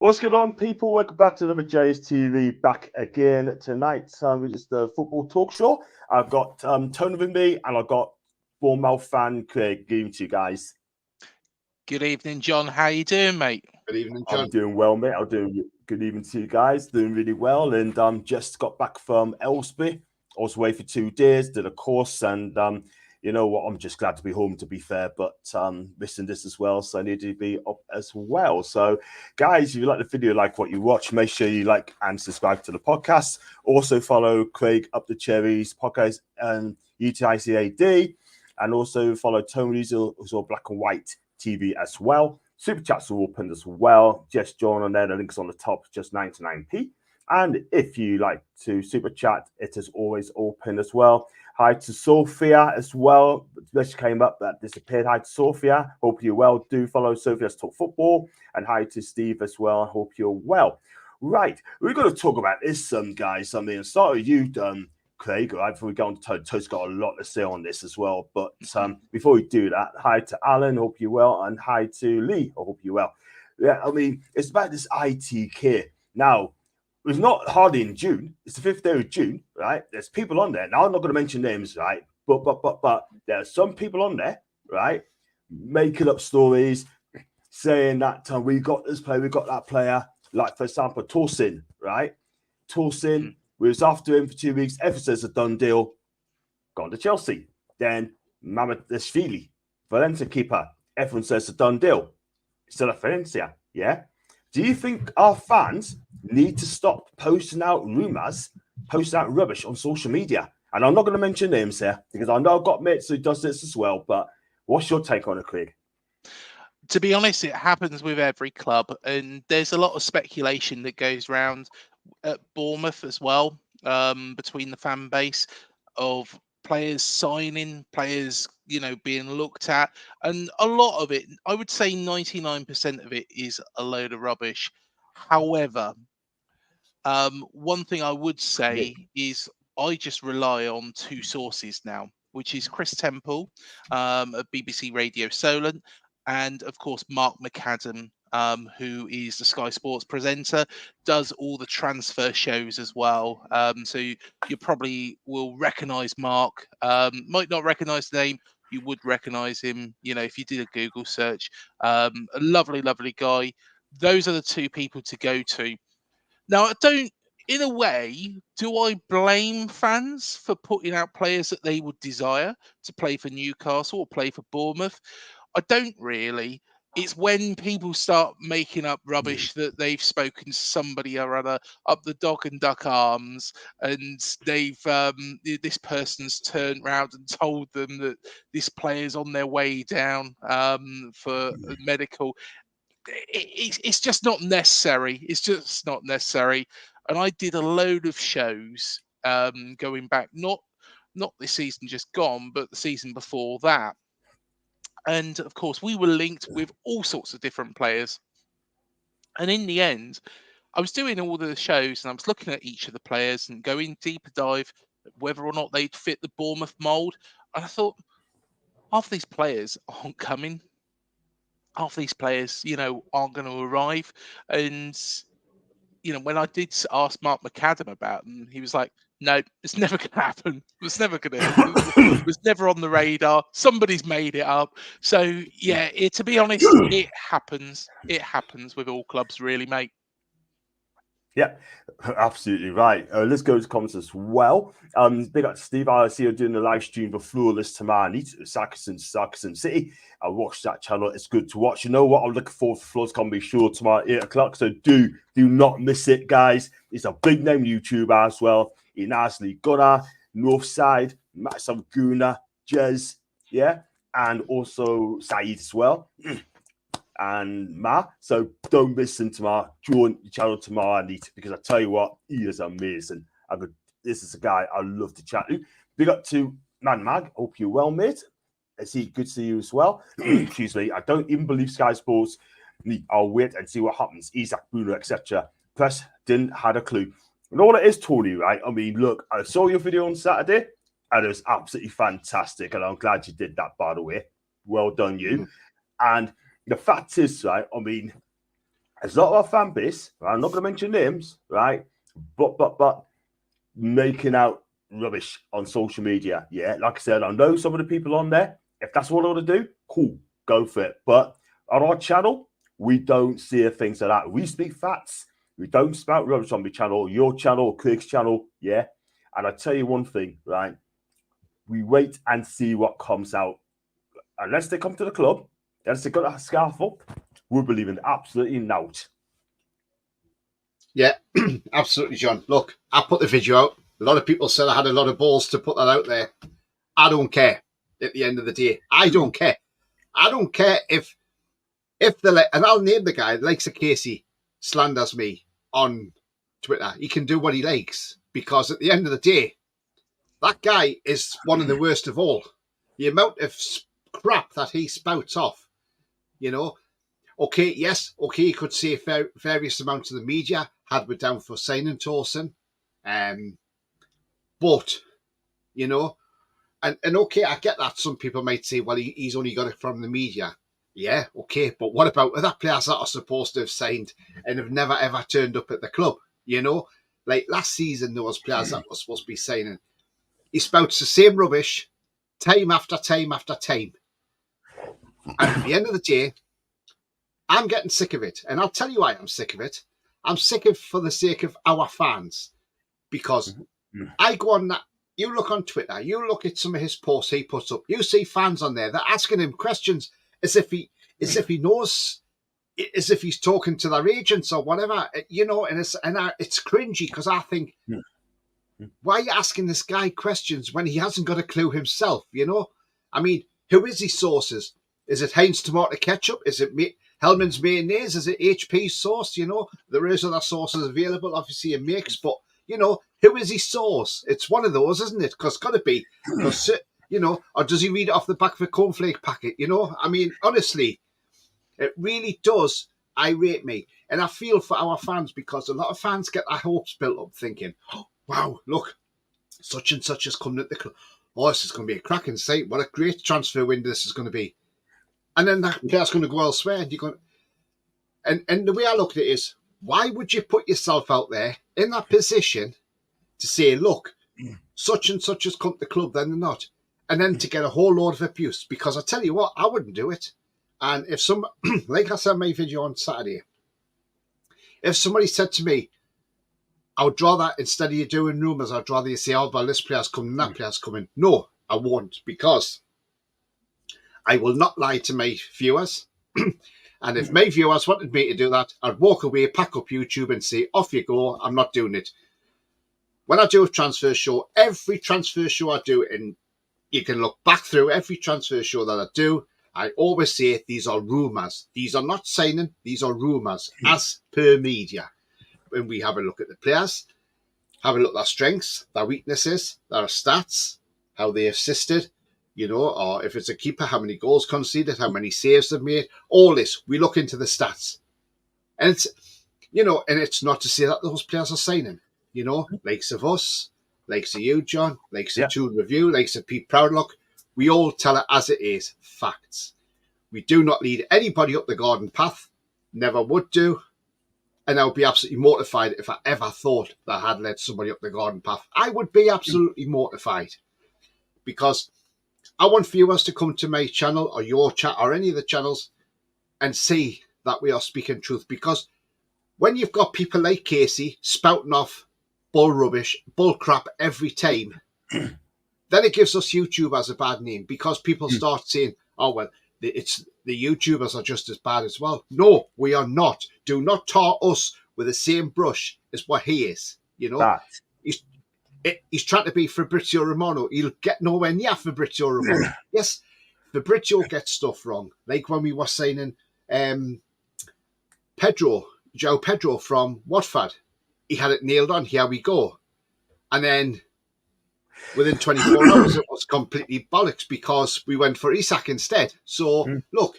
What's going on, people? Welcome back to another JS TV. Back again tonight. Which is the football talk show. I've got Tony with me, and I've got Bournemouth fan Craig. Good evening to you guys. Good evening, John. How you doing, mate? Good evening, John. I'm doing well, mate. I'm doing good evening to you guys. Doing really well, and just got back from Elsby. I was away for 2 days, did a course, and you know what? I'm just glad to be home, to be fair, but missing this as well, so I need to be up as well. So, guys, if you like the video, like what you watch, make sure you like and subscribe to the podcast. Also, follow Craig Up the Cherries podcast and UTICAD, and also follow Tony's also Black and White TV as well. Super chats are open as well. Just join on there. The link's on the top, just 99p. And if you like to super chat, it is always open as well. Hi to Sophia as well. She came up that disappeared. Hi to Sophia. Hope you're well. Do follow Sophia's Talk Football. And hi to Steve as well. Hope you're well. Right. We're going to talk about this, guys. I mean, start with you, Craig. Right, before we go on to Tony. Tony's got a lot to say on this as well. But before we do that, hi to Alan. Hope you're well. And hi to Lee. I hope you're well. Yeah, I mean, it's about this ITK. Now, it's not hardly in June. It's the 5th day of June, right? There's people on there. Now, I'm not going to mention names, right? But there are some people on there, right? Making up stories, saying that we got this player, we got that player. Like, for example, Torsin, right? Torsin, we was after him for 2 weeks. Everyone says a done deal. Gone to Chelsea. Then Mamadashvili, Valencia keeper. Everyone says a done deal. Still at Valencia, yeah? Do you think our fans need to stop posting out rumours, posting out rubbish on social media? And I'm not going to mention names here because I know I've got mates who does this as well. But what's your take on it, Craig? To be honest, it happens with every club, and there's a lot of speculation that goes around at Bournemouth as well, between the fan base of players signing, players, being looked at, and a lot of it, I would say 99% of it is a load of rubbish. However, one thing I would say is I just rely on 2 sources now, which is Chris Temple of BBC Radio Solent, and of course Mark McAdam, who is the Sky Sports presenter, does all the transfer shows as well. So you probably will recognise Mark. Might not recognise the name. You would recognise him, if you did a Google search. A lovely, lovely guy. Those are the 2 people to go to. Now, in a way, do I blame fans for putting out players that they would desire to play for Newcastle or play for Bournemouth? I don't really. It's when people start making up rubbish that they've spoken to somebody or other up the dog and duck arms, and they've this person's turned round and told them that this player's on their way down for medical. It's just not necessary. It's just not necessary. And I did a load of shows going back, not this season just gone, but the season before that. And of course, we were linked with all sorts of different players. And in the end, I was doing all the shows and I was looking at each of the players and going deeper dive whether or not they'd fit the Bournemouth mould. And I thought, half these players aren't coming. Half these players, aren't going to arrive. And, when I did ask Mark McAdam about them, he was like, no, it's never going to happen. It's never going to happen. It was never on the radar. Somebody's made it up. So, yeah, to be honest, it happens. It happens with all clubs, really, mate. Yeah, absolutely right. Let's go to comments as well. Big up to Steve. I see you doing the live stream for Flawless Tamani, Sarkison City. I watched that channel. It's good to watch. You know what? I'm looking forward for Flawless Comedy Show tomorrow at 8 o'clock. So do not miss it, guys. It's a big name YouTuber as well. Inasli Gunnar, Northside, Max Guna, Jez, yeah, and also Saeed as well. And Ma, so don't miss him tomorrow. Join the channel tomorrow, Anita, because I tell you what, he is amazing. This is a guy I love to chat to. Big up to Man Mag. Hope you're well, mate. Good to see you as well. Excuse me. I don't even believe Sky Sports. I'll wait and see what happens. Isaac Bruno, etc. Press didn't had a clue. And all it is, Tony, right? I mean, look, I saw your video on Saturday, and it was absolutely fantastic. And I'm glad you did that, by the way. Well done, you. And the fact is, right, I mean, there's a lot of our fan base, right? I'm not going to mention names, right? But making out rubbish on social media. Yeah, like I said, I know some of the people on there. If that's what I want to do, cool, go for it. But on our channel, we don't see things like that. We speak facts. We don't spout rubbish on my channel, your channel, Kirk's channel. Yeah. And I tell you one thing, right? We wait and see what comes out. Unless they come to the club, unless they got a scarf up, we're believing absolutely not. Yeah, absolutely, John. Look, I put the video out. A lot of people said I had a lot of balls to put that out there. I don't care. At the end of the day, I don't care. I don't care if the, and I'll name the guy, the likes of Casey, slanders me on Twitter. He can do what he likes, because at the end of the day, that guy is one of the worst of all. The amount of crap that he spouts off, you know. Okay, yes, okay, he could say various amounts of the media had we down for signing Torsen. But, you know, and okay, I get that. Some people might say, well, he's only got it from the media. Yeah, okay, but what about other players that are supposed to have signed and have never, ever turned up at the club? You know, like last season, there was players that were supposed to be signing. He spouts the same rubbish time after time after time. And at the end of the day, I'm getting sick of it. And I'll tell you why I'm sick of it. I'm sick of it for the sake of our fans. Because I go on that, you look on Twitter, you look at some of his posts he puts up, you see fans on there, they're asking him questions as if he knows, as if he's talking to their agents or whatever, you know, and it's cringy, because I think, why are you asking this guy questions when he hasn't got a clue himself, you know? I mean, who is his sources? Is it Heinz Tomato Ketchup? Is it Hellman's Mayonnaise? Is it HP sauce? You know, there is other sources available, obviously, in mix, but, you know, who is his source? It's one of those, isn't it? Because it's got to be, you know, or does he read it off the back of a cornflake packet? You know, I mean, honestly, it really does irate me. And I feel for our fans, because a lot of fans get their hopes built up thinking, oh, wow, look, such and such has come at the club. Oh, this is going to be a cracking sight. What a great transfer window this is going to be. And then that player's going to go elsewhere. And you're going, and the way I look at it is, why would you put yourself out there in that position to say, look, such and such has come to the club, then they're not. And then to get a whole load of abuse. Because I tell you what, I wouldn't do it. And if some, like I said in my video on Saturday, if somebody said to me, I would rather, instead of you doing rumours, I'd rather you say, oh, well, this player's coming, that player's coming. No, I won't, because I will not lie to my viewers. And if my viewers wanted me to do that, I'd walk away, pack up YouTube and say, off you go, I'm not doing it. When I do a transfer show, every transfer show I do, and you can look back through every transfer show that I do, I always say these are rumours. These are not signing, these are rumours, as per media. When we have a look at the players, have a look at their strengths, their weaknesses, their stats, how they assisted, you know, or if it's a keeper, how many goals conceded, how many saves they've made, all this, we look into the stats. And it's, you know, and it's not to say that those players are signing, you know, likes of us, likes of you, John, likes of Tool Review, likes of Pete Proudlock, we all tell it as it is, facts. We do not lead anybody up the garden path, never would do, and I would be absolutely mortified if I ever thought that I had led somebody up the garden path. I would be absolutely mortified, because I want viewers to come to my channel or your chat or any of the channels and see that we are speaking truth. Because when you've got people like Casey spouting off bull rubbish, bull crap every time, then it gives us YouTubers a bad name, because people start saying, oh, well, it's the YouTubers are just as bad as well. No, we are not. Do not tar us with the same brush as what he is. You know, he's trying to be Fabrizio Romano. He'll get nowhere near Fabrizio Romano. Yes, Fabrizio gets stuff wrong. Like when we were signing João Pedro from Watford. He had it nailed on. Here we go. And then within 24 hours, it was completely bollocks, because we went for Isak instead. So, look,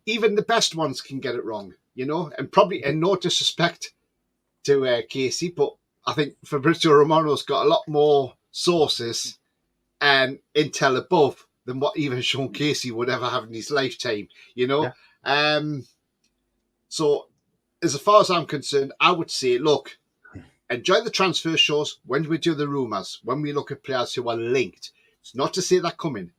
even the best ones can get it wrong, you know, and probably, and no disrespect to Casey, but I think Fabrizio Romano's got a lot more sources and intel above than what even Sean Casey would ever have in his lifetime, you know. So, as far as I'm concerned, I would say, look, enjoy the transfer shows when we do the rumours, when we look at players who are linked. It's not to say they're coming.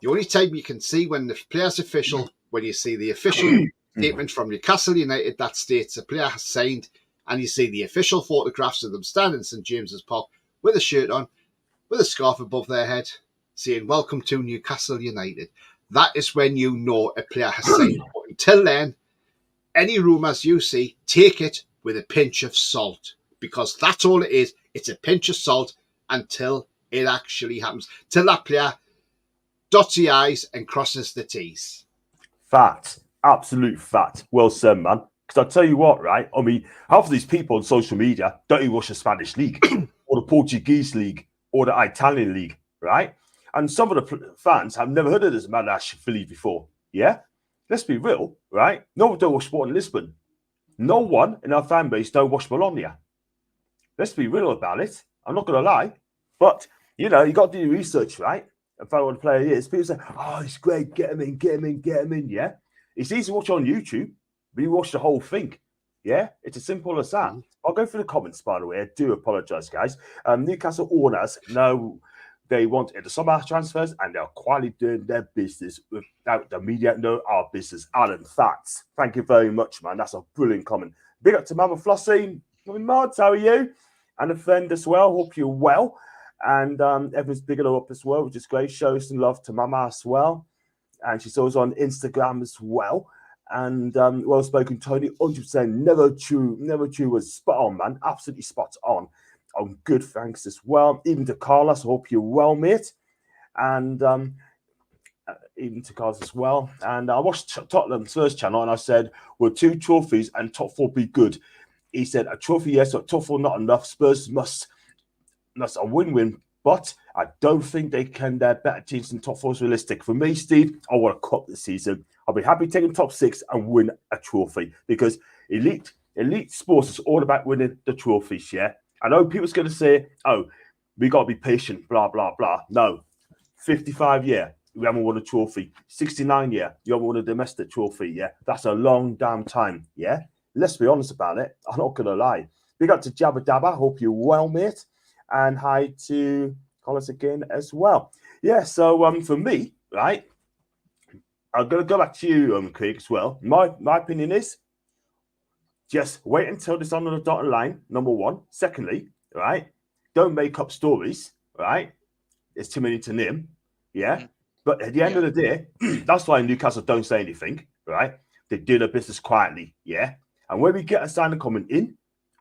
The only time you can see when the player's official, when you see the official statement from Newcastle United that states a player has signed, and you see the official photographs of them standing in St James's Park with a shirt on, with a scarf above their head, saying, "Welcome to Newcastle United." That is when you know a player has signed. But until then, any rumours you see, take it with a pinch of salt, because that's all it is. It's a pinch of salt until it actually happens. Till that player dots the I's and crosses the T's. Fact. Absolute fact. Well said, man. Because I'll tell you what, right? I mean, half of these people on social media don't even watch the Spanish league or the Portuguese league or the Italian league, right? And some of the fans have never heard of this man Philly before. Yeah? Let's be real, right? No one don't watch sport in Lisbon. No one in our fan base don't watch Bologna. Let's be real about it. I'm not going to lie. But, you know, you got to do your research, right? And find out what the player is. People say, "Oh, he's great. Get him in, get him in, get him in." Yeah? It's easy to watch on YouTube, but you watch the whole thing. Yeah? It's as simple as that. I'll go through the comments, by the way. I do apologise, guys. Newcastle owners know they wanted the summer transfers and they're quietly doing their business without the media know our business. Alan, facts. Thank you very much, man. That's a brilliant comment. Big up to Mama Flossie. Mods, how are you? And a friend as well. Hope you're well. And everyone's bigging her up as well, which is great. Shows some love to Mama as well. And she's always on Instagram as well. And well spoken, Tony. 100% never true was spot on, man. Absolutely spot on. Good, thanks as well. Even to Carlos, I hope you're well, mate. And even to Carlos as well. And I watched Tottenham's first channel and I said, "Will 2 trophies and top 4 be good?" He said, "A trophy, yes, but top 4 not enough. Spurs must a win-win, but I don't think they can. They're better teams than top 4 is realistic. For me, Steve, I want a cup this season. I'll be happy taking top 6 and win a trophy because elite sports is all about winning the trophies, yeah? I know people's going to say, "Oh, we got to be patient, blah, blah, blah." No, 55 year, we haven't won a trophy. 69 year, you haven't won a domestic trophy, yeah? That's a long damn time, yeah? Let's be honest about it. I'm not going to lie. Big up to Jabba Dabba. Hope you're well, mate. And hi to Collis again as well. Yeah, so for me, right, I'm going to go back to you, Craig, as well. My opinion is just wait until it's on the dotted line, number one. Secondly, right, don't make up stories, right? There's too many to name, yeah? But at the end of the day, that's why Newcastle don't say anything, right? They do their business quietly, yeah? And when we get a signing coming in,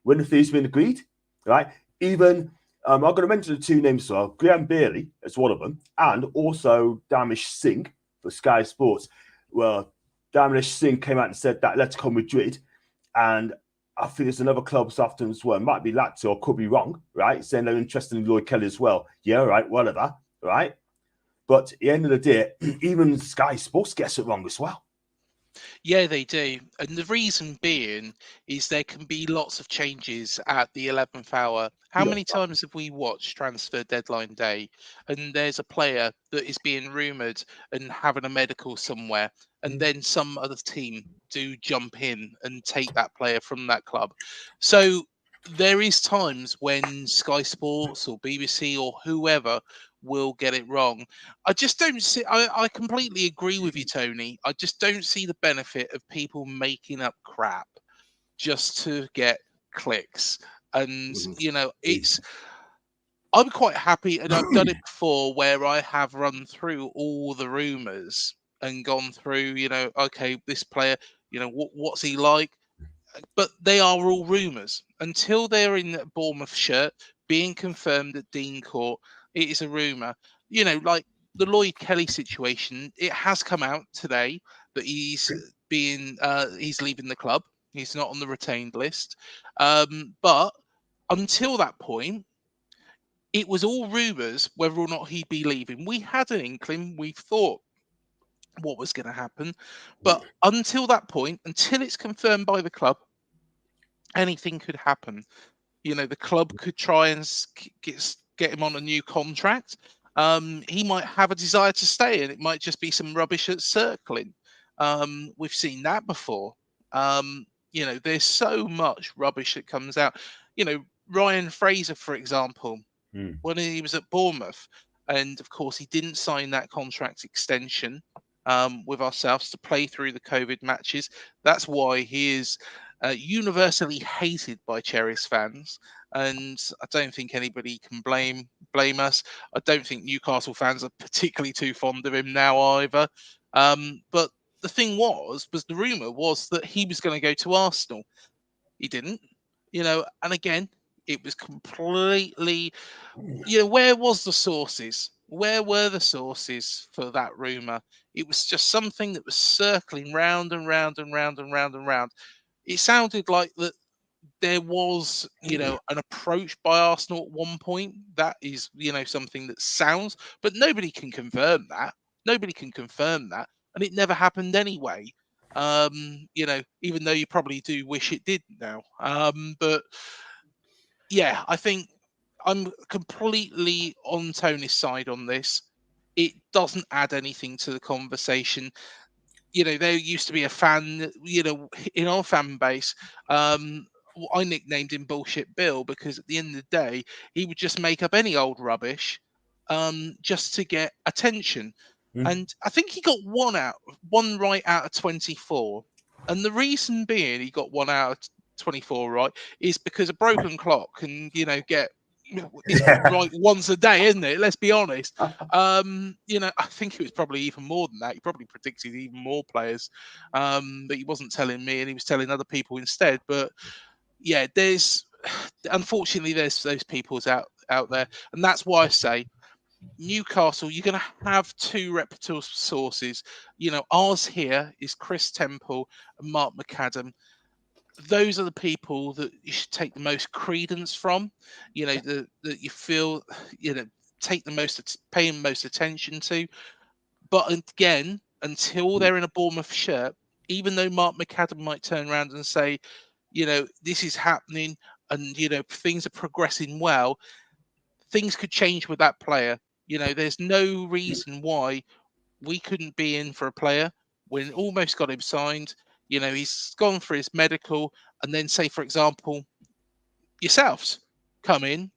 when the fee's been agreed, right, even... I'm going to mention the 2 names as well. Graham Bailey is one of them, and also Damish Singh for Sky Sports. Well, Damish Singh came out and said that let's come Madrid, and I think there's another club this afternoon as well. It might be Lazio, or could be wrong, right? Saying they're interested in Lloyd Kelly as well. Yeah, right, whatever, right? But at the end of the day, even Sky Sports gets it wrong as well. Yeah, they do. And the reason being is there can be lots of changes at the 11th hour. How many times have we watched transfer deadline day and there's a player that is being rumoured and having a medical somewhere, and then some other team do jump in and take that player from that club? So there is times when Sky Sports or BBC or whoever will get it wrong. I just don't see. I completely agree with you, Tony. I just don't see the benefit of people making up crap just to get clicks. And you know, I'm quite happy, and I've done it before, where I have run through all the rumours and gone through. You know, okay, this player. You know, what's he like? But they are all rumours until they're in the Bournemouth shirt being confirmed at Dean Court. It is a rumour. You know, like the Lloyd Kelly situation. It has come out today that he's leaving the club. He's not on the retained list. But until that point, it was all rumours whether or not he'd be leaving. We had an inkling. We thought what was going to happen, but until that point, until it's confirmed by the club, anything could happen. You know, the club could try and get him on a new contract. He might have a desire to stay, and it might just be some rubbish at circling. We've seen that before. You know, there's so much rubbish that comes out. You know, Ryan Fraser, for example, when he was at Bournemouth, and of course he didn't sign that contract extension with ourselves to play through the COVID matches. That's why he is universally hated by Cherries fans, and I don't think anybody can blame us. I don't think Newcastle fans are particularly too fond of him now either. But the thing was the rumor was that he was going to go to Arsenal. He didn't, you know, and again, it was completely, you know, where was the sources? Where were the sources for that rumor? It was just something that was circling round and round and round and round and round. It sounded like that there was, you know, an approach by Arsenal at one point. That is, you know, something that sounds, but nobody can confirm that. Nobody can confirm that, and it never happened anyway. You know, even though you probably do wish it did now. But yeah, I think I'm completely on Tony's side on this. It doesn't add anything to the conversation. You know, there used to be a fan, you know, in our fan base. I nicknamed him Bullshit Bill because at the end of the day, he would just make up any old rubbish just to get attention. And I think he got one right out of 24. And the reason being he got one out of 24 right is because a broken clock can, you know, get it's right once a day, isn't it? Let's be honest. You know, I think it was probably even more than that. He probably predicted even more players, but he wasn't telling me, and he was telling other people instead. But yeah, unfortunately there's those people's out there, and that's why I say Newcastle, you're going to have two reputable sources. You know, ours here is Chris Temple and Mark McAdam. Those are the people that you should take the most credence from, you know, that you feel, you know, take the most, paying most attention to. But again, until they're in a Bournemouth shirt, even though Mark McAdam might turn around and say, you know, this is happening and, you know, things are progressing well, things could change with that player. You know, there's no reason why we couldn't be in for a player when almost got him signed. You know, he's gone for his medical, and then say, for example, yourselves come in,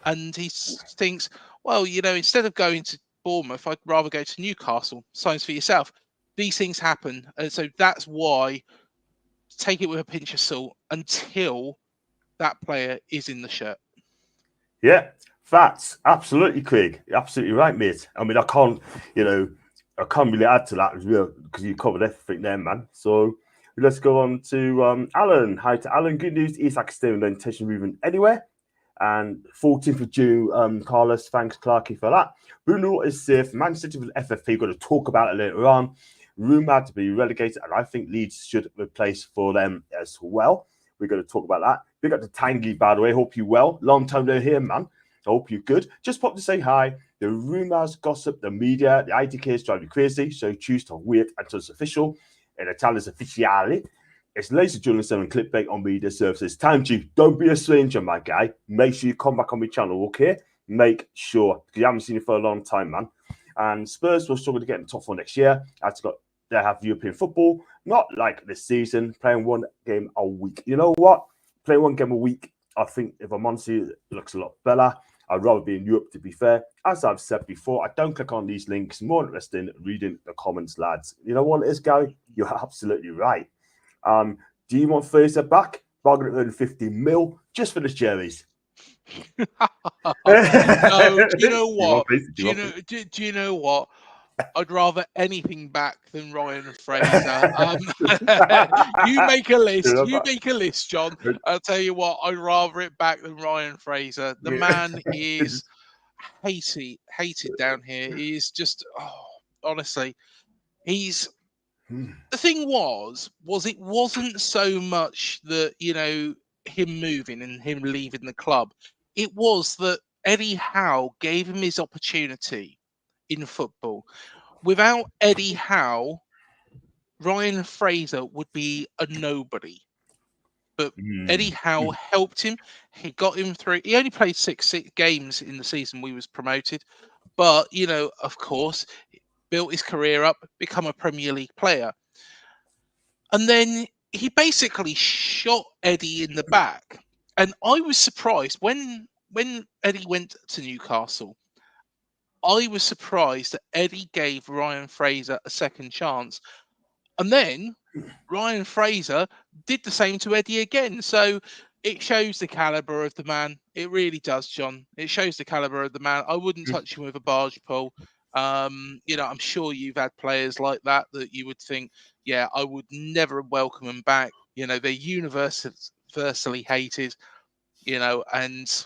and he thinks, well, you know, instead of going to Bournemouth, I'd rather go to Newcastle. Signs for yourself. These things happen, and so that's why take it with a pinch of salt until that player is in the shirt. Yeah, facts. Absolutely, Craig. You're absolutely right, mate. I mean, I can't really add to that because you covered everything there, man. So let's go on to Alan. Hi to Alan. Good news. Isak staying with no intention moving anywhere. And 14th of June, Carlos, thanks, Clarky, for that. Bruno is safe. Man City with FFP, got to talk about it later on. Rumored to be relegated, and I think Leeds should replace for them as well. We're going to talk about that. Big up to Tangy, by the way. Hope you well. Long time no here, man. I hope you're good. Just pop to say hi. The rumours, gossip, the media, the ITKs drive you crazy, so choose to wait until it's official. In Italian, ufficiale. It's lazy journalism and clickbait on media services. Time to don't be a stranger, my guy. Make sure you come back on my channel, okay? Make sure, because you haven't seen it for a long time, man. And Spurs will struggle to get in the top four next year. They have European football, not like this season, playing one game a week. You know what? Playing one game a week, I think if I'm honest, it looks a lot better. I'd rather be in Europe, to be fair. As I've said before, I don't click on these links. More interested in reading the comments, lads. You know what it is, Gary? You're absolutely right. Do you want Fraser back? Bargain at 150 mil just for the cherries. No, do you know what? Do you know what? I'd rather anything back than Ryan Fraser. You make a list. You make a list, John. I'll tell you what. I'd rather it back than Ryan Fraser. The man is hated down here. He is just, honestly, he's. The thing was it wasn't so much that, you know, him moving and him leaving the club. It was that Eddie Howe gave him his opportunity in football. Without Eddie Howe, Ryan Fraser would be a nobody. But Eddie Howe helped him. He got him through. He only played six games in the season we was promoted. But, you know, of course, built his career up, become a Premier League player. And then he basically shot Eddie in the back. And I was surprised when Eddie went to Newcastle. I was surprised that Eddie gave Ryan Fraser a second chance. And then Ryan Fraser did the same to Eddie again. So it shows the caliber of the man. It really does, John. It shows the caliber of the man. I wouldn't touch him with a barge pole. I'm sure you've had players like that you would think, yeah, I would never welcome them back. They're universally hated, and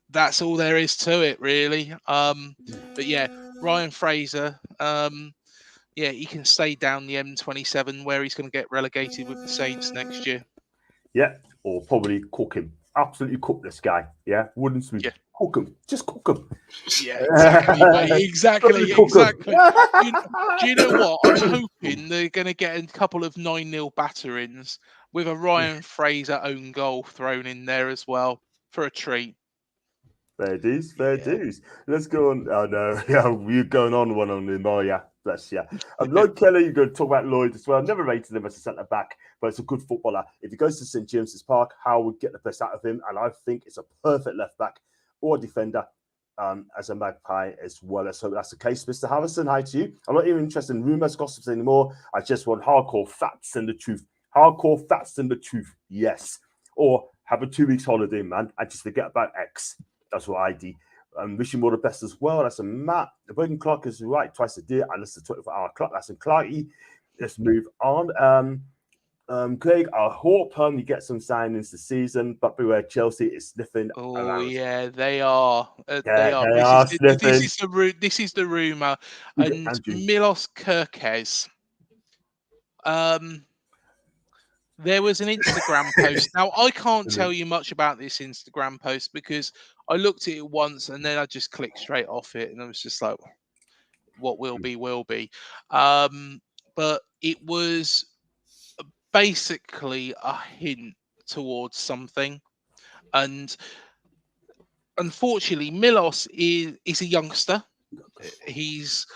that's all there is to it, really. But yeah, Ryan Fraser, yeah, he can stay down the M27 where he's going to get relegated with the Saints next year. Yeah, or probably cook him. Absolutely cook this guy. Yeah, wooden spoon. Yeah. Cook him. Just cook him. Yeah, exactly, mate. Exactly. Do you know what? I'm hoping they're going to get a couple of 9-0 batterings with a Ryan Fraser own goal thrown in there as well for a treat. Fair dues, fair dues. Let's go on. Oh no, yeah, you're going on one on him. Oh yeah, bless you. Lloyd Kelly, you're going to talk about Lloyd as well. Never rated him as a centre back, but it's a good footballer. If he goes to St James's Park, Howe would get the best out of him, and I think it's a perfect left back or defender as a Magpie as well. So that's the case, Mr. Harrison. Hi to you. I'm not even interested in rumours, gossips anymore. I just want hardcore facts and the truth. Hardcore facts and the truth. Yes. Or have a 2 weeks holiday, man, and just forget about X. That's what I do. Wish him all the best as well. That's a Matt. The broken clock is right twice a day, and it's a 24-hour clock. That's in Clarky. Let's move on. Craig, I hope you get some signings this season, but beware, Chelsea is sniffing. Oh yeah, they are. They are sniffing. This is the rumor, and Milos Kerkez. There was an Instagram post. Now, I can't tell you much about this Instagram post because I looked at it once and then I just clicked straight off it and I was just like, what will be, will be. But it was basically a hint towards something. And unfortunately, Milos is a youngster. He's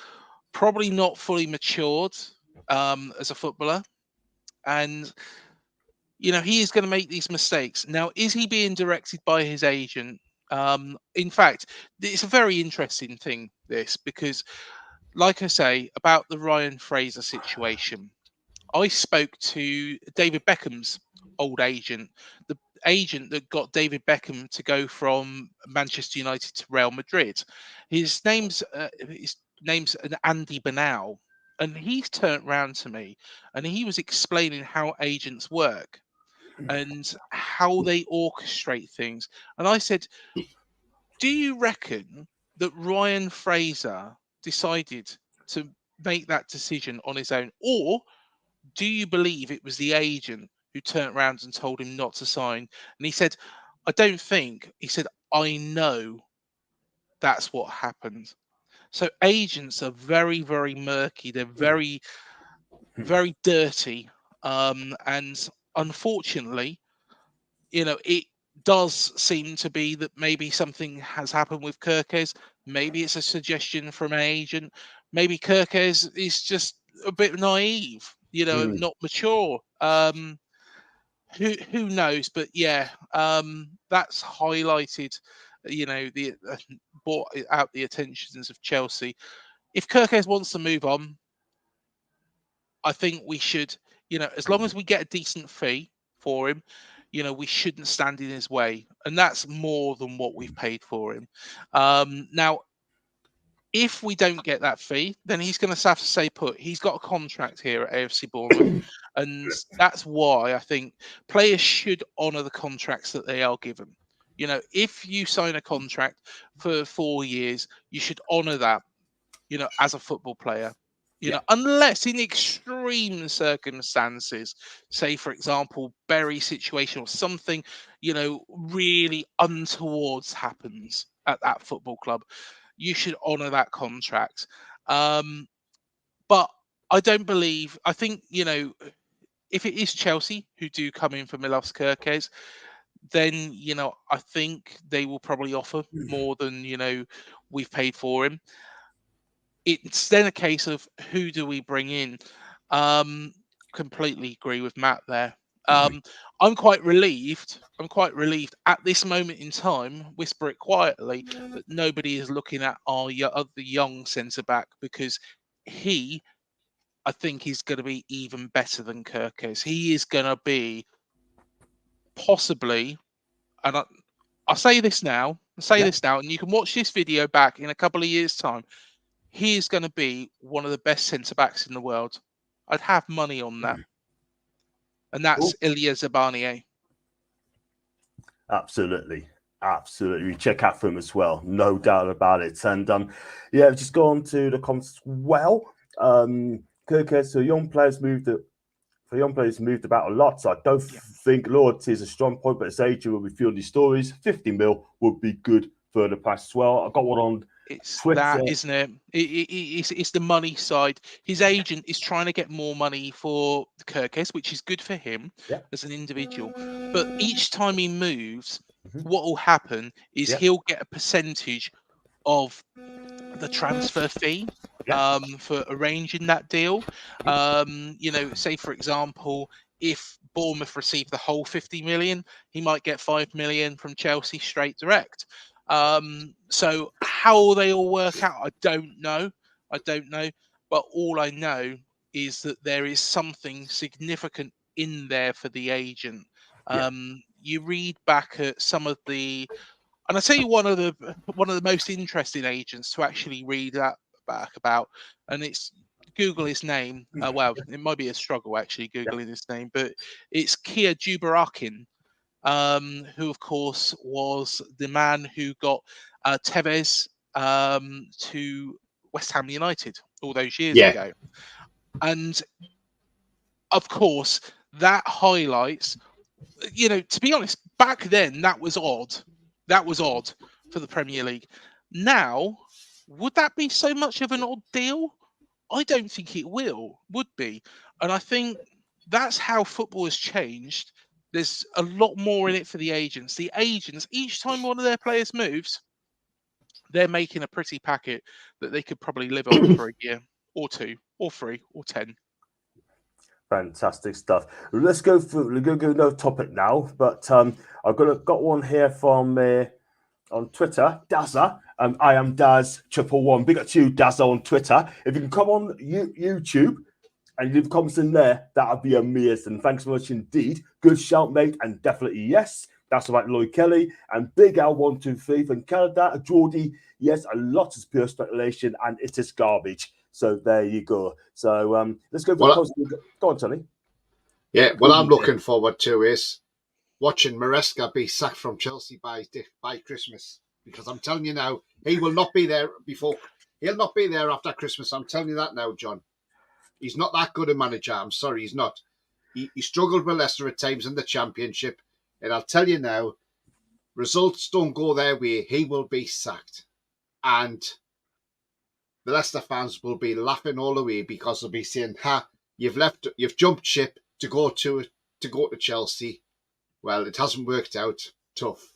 probably not fully matured as a footballer. And he is going to make these mistakes. Now, is he being directed by his agent? In fact, it's a very interesting thing, this, because, like I say, about the Ryan Fraser situation, I spoke to David Beckham's old agent, the agent that got David Beckham to go from Manchester United to Real Madrid. His name's Andy Banal. And he's turned round to me and he was explaining how agents work and how they orchestrate things. And I said, do you reckon that Ryan Fraser decided to make that decision on his own? Or do you believe it was the agent who turned around and told him not to sign? And he said, I don't think. He said, I know that's what happened. So agents are very, very murky. They're very, very dirty. And unfortunately, it does seem to be that maybe something has happened with Kerkez. Maybe it's a suggestion from an agent. Maybe Kerkez is just a bit naive, not mature. Who knows? But yeah, that's highlighted, the brought out the attentions of Chelsea. If Kerkez wants to move on, I think we should, as long as we get a decent fee for him, we shouldn't stand in his way. And that's more than what we've paid for him. Now, if we don't get that fee, then he's going to have to stay put. He's got a contract here at AFC Bournemouth. And that's why I think players should honour the contracts that they are given. If you sign a contract for 4 years, you should honour that, as a football player. Unless in extreme circumstances, say, for example, Berry situation or something, really untowards happens at that football club, you should honour that contract. But I don't believe, I think, if it is Chelsea who do come in for Milos Kerkez, then, I think they will probably offer more than, we've paid for him. It's then a case of who do we bring in? completely agree with Matt there. I'm quite relieved. I'm quite relieved at this moment in time, whisper it quietly, that nobody is looking at our other young centre back, because he, I think, is going to be even better than Kirkes. He is going to be possibly, and I'll say this now, and you can watch this video back in a couple of years' time. He is going to be one of the best centre backs in the world. I'd have money on that. And that's Ilya Zabanier. Absolutely. Absolutely. Check out for him as well. No doubt about it. And yeah, just go on to the comments as well. Kirkes, so young players moved about a lot. So I don't think loyalty is a strong point, but his agent will be feeling these stories. 50 mil would be good for the price as well. I got one on Twitter. That, isn't it? It's the money side. His agent is trying to get more money for Kirkes, which is good for him as an individual. But each time he moves, what will happen is he'll get a percentage of the transfer fee for arranging that deal. You know, say for example, if Bournemouth receive the whole 50 million, he might get 5 million from Chelsea straight direct. So how they all work out, I don't know. But all I know is that there is something significant in there for the agent. You read back at some of the, and I tell you one of the most interesting agents to actually read that back about, and it's Google his name. Well, it might be a struggle actually Googling his name, but it's Kia Jubarakin, who of course was the man who got Tevez to West Ham United all those years ago. And of course that highlights, you know, to be honest, back then that was odd. That was odd for the Premier League. Now, would that be so much of an odd deal? I don't think it would be. And I think that's how football has changed. There's a lot more in it for the agents. The agents, each time one of their players moves, they're making a pretty packet that they could probably live on for a year or two or 3 or 10. Fantastic stuff. Let's go another topic now. But I've got one here from on Twitter, Dazza. I am Daz 111. Big up to you, Dazza, on Twitter. If you can come on YouTube and leave comments in there, that would be amazing. Thanks so much indeed. Good shout, mate, and definitely yes. That's right, Lloyd Kelly. And Big L123 from Canada, Geordie. Yes, a lot is pure speculation and it is garbage. So there you go. So let's go. Go on, Tony. Yeah, what I'm looking forward to is watching Maresca be sacked from Chelsea by Christmas. Because I'm telling you now, he will not be there before. He'll not be there after Christmas. I'm telling you that now, John. He's not that good a manager. I'm sorry, he's not. He struggled with Leicester at times in the Championship. And I'll tell you now, results don't go their way. He will be sacked. And the Leicester fans will be laughing all the way because they'll be saying, you've jumped ship to go to Chelsea. Well, it hasn't worked out. Tough.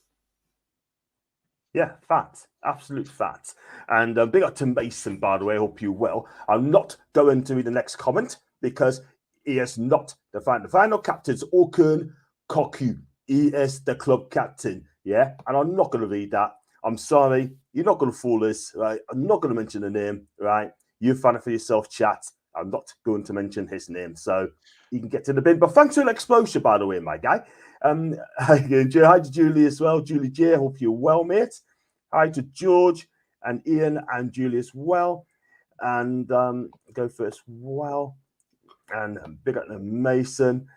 Yeah, fact. Absolute fact. And big up to Mason, by the way. I hope you well. I'm not going to read the next comment because he is not the final. The final captain's Okun Koku. He is the club captain. Yeah, and I'm not going to read that. I'm sorry. You're not going to fool us, right? I'm not going to mention the name, right? You find it for yourself, chat. I'm not going to mention his name. So you can get to the bin. But thanks for the exposure, by the way, my guy. Hi to Julie as well. Julie J, hope you're well, mate. Hi to George and Ian and Julie as well. And go first, well. And big up to Mason.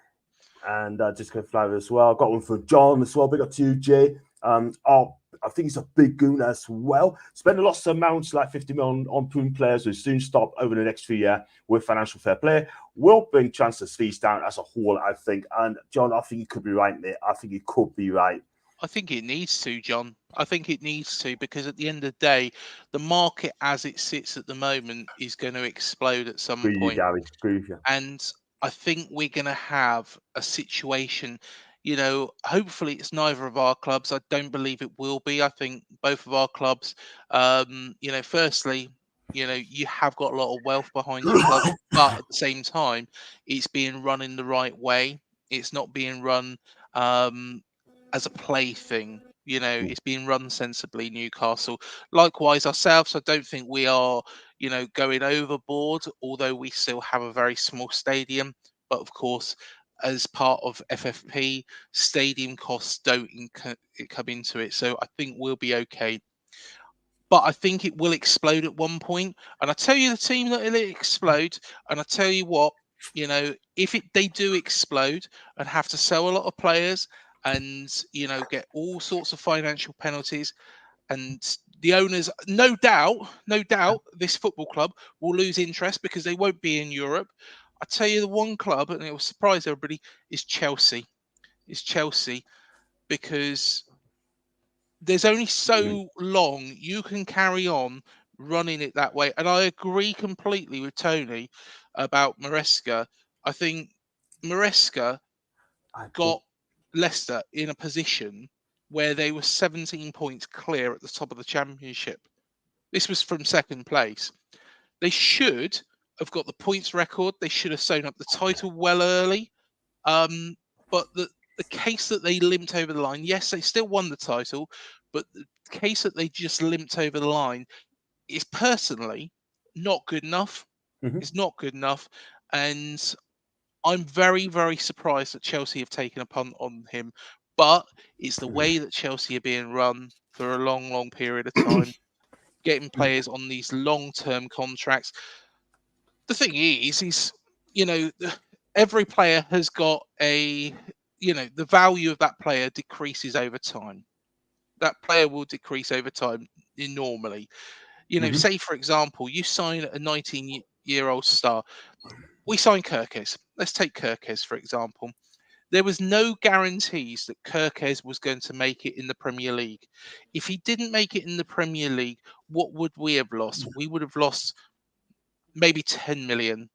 And just go fly as well. Got one for John as well. Big up to you, Jay. I think he's a big goon as well. Spend a lot of amounts like 50 million on prune players who soon stop over the next few years with financial fair play. Will bring transfer fees down as a whole, I think. And John, I think you could be right, mate. I think you could be right. I think it needs to, John. I think it needs to, because at the end of the day, the market as it sits at the moment is going to explode at some point. Gary. Agree with you. And I think we're going to have a situation, you know, hopefully it's neither of our clubs. I don't believe it will be. I think both of our clubs, you know, firstly, You know, you have got a lot of wealth behind your club, but at the same time, it's being run in the right way. It's not being run as a plaything. You know, it's being run sensibly, Newcastle. Likewise, ourselves, I don't think we are, going overboard, although we still have a very small stadium. But of course, as part of FFP, stadium costs don't come into it. So I think we'll be okay. But I think it will explode at one point. And I tell you the team that it'll explode. And I tell you what, if they do explode and have to sell a lot of players and, get all sorts of financial penalties, and the owners, no doubt, this football club will lose interest because they won't be in Europe. I tell you the one club, and it will surprise everybody, is Chelsea. Is Chelsea, because there's only so long you can carry on running it that way. And I agree completely with Tony about Maresca. I think Maresca got Leicester in a position where they were 17 points clear at the top of the championship. This was from second place. They should have got the points record. They should have sewn up the title well early. But the case that they limped over the line, yes, they still won the title, but the case that they just limped over the line is personally not good enough. It's not good enough. And I'm very, very surprised that Chelsea have taken a punt on him. But it's the way that Chelsea are being run for a long, long period of time, getting players on these long-term contracts. The thing is, every player has got the value of that player decreases over time. That player will decrease over time normally. Say, for example, you sign a 19-year-old star. We signed Kirkes. Let's take Kirkes, for example. There was no guarantees that Kirkes was going to make it in the Premier League. If he didn't make it in the Premier League, what would we have lost? We would have lost maybe 10 million.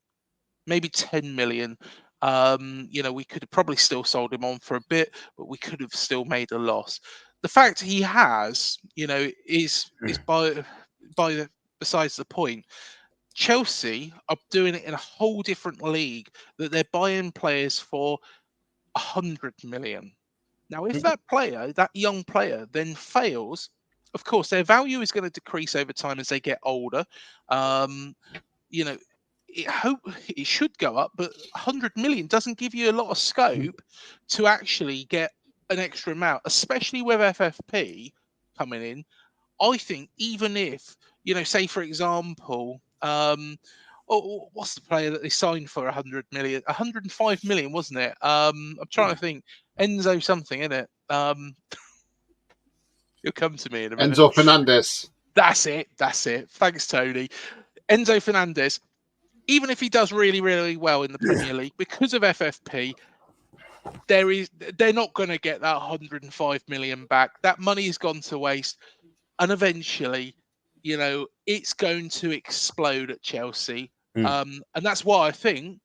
Maybe 10 million. We could have probably still sold him on for a bit, but we could have still made a loss. The fact he has, is besides the point. Chelsea are doing it in a whole different league, that they're buying players for 100 million. Now, if that young player, then fails, of course, their value is going to decrease over time as they get older. It should go up, but 100 million doesn't give you a lot of scope to actually get an extra amount, especially with FFP coming in. I think even if, say for example, what's the player that they signed for 100 million? 105 million, wasn't it? I'm trying to think. Enzo something, isn't it? He'll come to me in a minute. Enzo Fernandez. That's it. Thanks, Tony. Enzo Fernandez. Even if he does really, really well in the Premier League, because of FFP, they're not going to get that 105 million back. That money has gone to waste, and eventually, it's going to explode at Chelsea. And that's why I think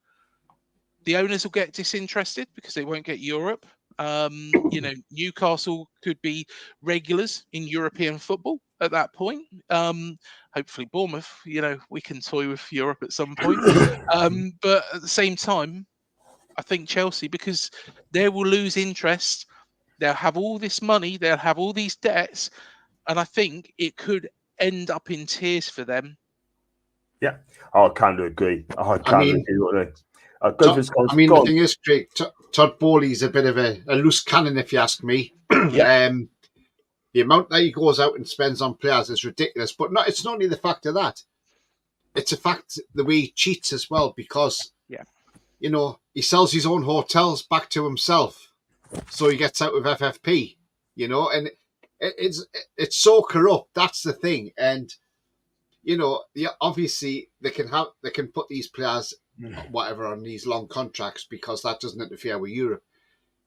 the owners will get disinterested because they won't get Europe. Newcastle could be regulars in European football at that point. Hopefully Bournemouth, we can toy with Europe at some point. But at the same time, I think Chelsea, because they will lose interest, they'll have all this money, they'll have all these debts, and I think it could end up in tears for them. Yeah, I kind of agree. The thing is, Craig, Todd Bowley's a bit of a loose cannon, if you ask me. The amount that he goes out and spends on players is ridiculous. But it's not only the fact of that. It's a fact the way he cheats as well, because he sells his own hotels back to himself, so he gets out with FFP. And it's so corrupt. That's the thing. And obviously they can put these players whatever on these long contracts because that doesn't interfere with Europe.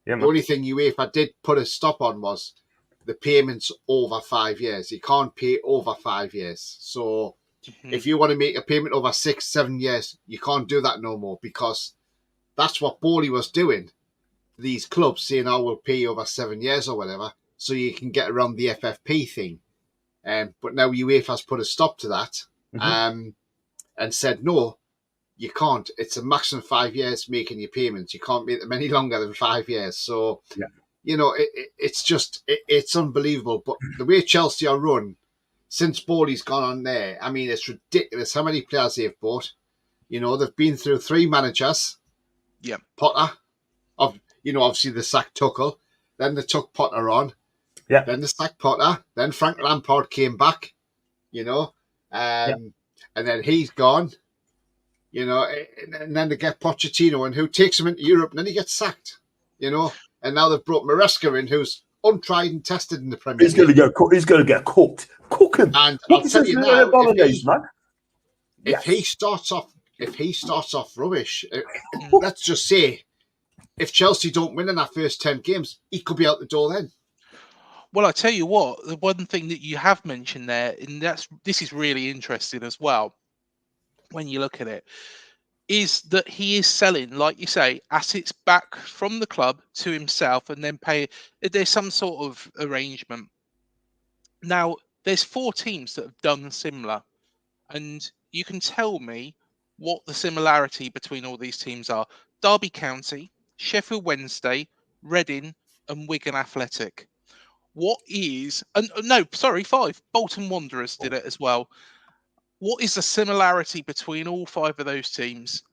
The only thing UEFA did put a stop on was the payments over 5 years. You can't pay over 5 years. So if you want to make a payment over 6-7 years, you can't do that no more, because that's what Bowley was doing. These clubs saying, we'll pay you over 7 years or whatever, so you can get around the FFP thing. But now UEFA's put a stop to that. and said, no, you can't. It's a maximum 5 years making your payments. You can't make them any longer than 5 years. So, you know, it's unbelievable. But the way Chelsea are run, since Bowley's gone on there, I mean, it's ridiculous how many players they've bought. You know, they've been through 3 managers. Yeah. Potter, obviously they sacked Tuchel. Then they took Potter on. Yeah. Then they sacked Potter. Then Frank Lampard came back, you know. And then he's gone. You know, and then they get Pochettino, and who takes him into Europe, and then he gets sacked, you know. And now they've brought Maresca in, who's untried and tested in the Premier League. He's going to get cooked. Cook him. And I'll tell you now, if he starts off rubbish, let's just say, if Chelsea don't win in that first 10 games, he could be out the door then. Well, I tell you what, the one thing that you have mentioned there, and this is really interesting as well, when you look at it, is that he is selling, like you say, assets back from the club to himself and then pay. There's some sort of arrangement. Now, there's 4 teams that have done similar, and you can tell me what the similarity between all these teams are. Derby County, Sheffield Wednesday, Reading, and Wigan Athletic. What is... no, sorry, 5. Bolton Wanderers did it as well. What is the similarity between all 5 of those teams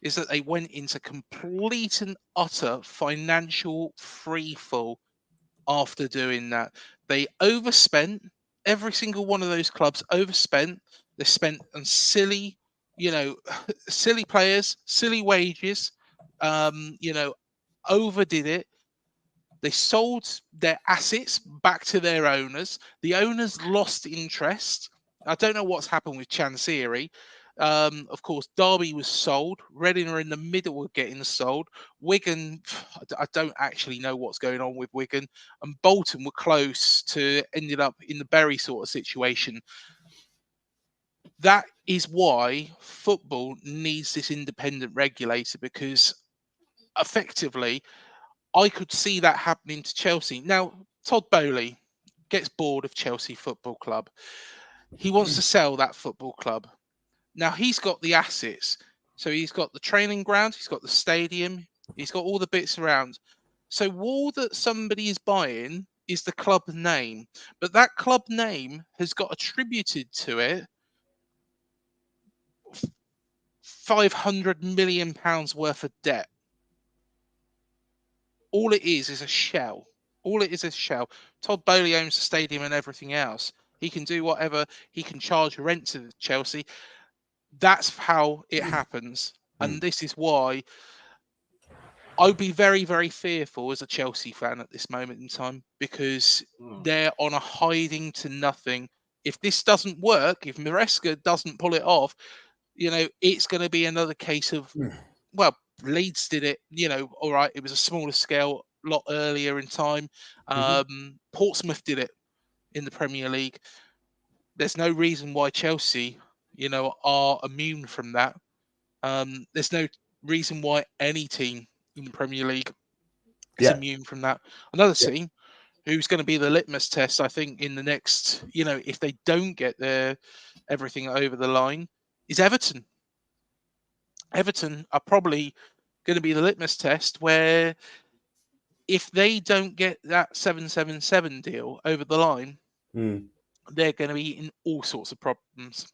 is that they went into complete and utter financial freefall after doing that. They overspent. Every single one of those clubs overspent. They spent on silly, silly players, silly wages, overdid it. They sold their assets back to their owners. The owners lost interest. I don't know what's happened with Chancery. Of course, Derby was sold. Reading are in the middle of getting sold. Wigan, I don't actually know what's going on with Wigan. And Bolton were close to ended up in the Bury sort of situation. That is why football needs this independent regulator, because effectively, I could see that happening to Chelsea. Now, Todd Bowley gets bored of Chelsea Football Club. He wants to sell that football club. Now, he's got the assets. So he's got the training ground, he's got the stadium, he's got all the bits around. So all that somebody is buying is the club name. But that club name has got attributed to it £500 million worth of debt. All it is a shell. All it is a shell. Todd Bowley owns the stadium and everything else. He can do whatever. He can charge rent to Chelsea. That's how it happens. And this is why I'd be very, very fearful as a Chelsea fan at this moment in time, because they're on a hiding to nothing. If this doesn't work, if Maresca doesn't pull it off, it's going to be another case of, well, Leeds did it, all right, it was a smaller scale, a lot earlier in time. Portsmouth did it in the Premier League. There's no reason why Chelsea, are immune from that. There's no reason why any team in the Premier League is immune from that. Another team who's going to be the litmus test, I think, in the next, if they don't get their everything over the line, is Everton. Everton are probably going to be the litmus test, where if they don't get that 777 deal over the line, they're going to be in all sorts of problems.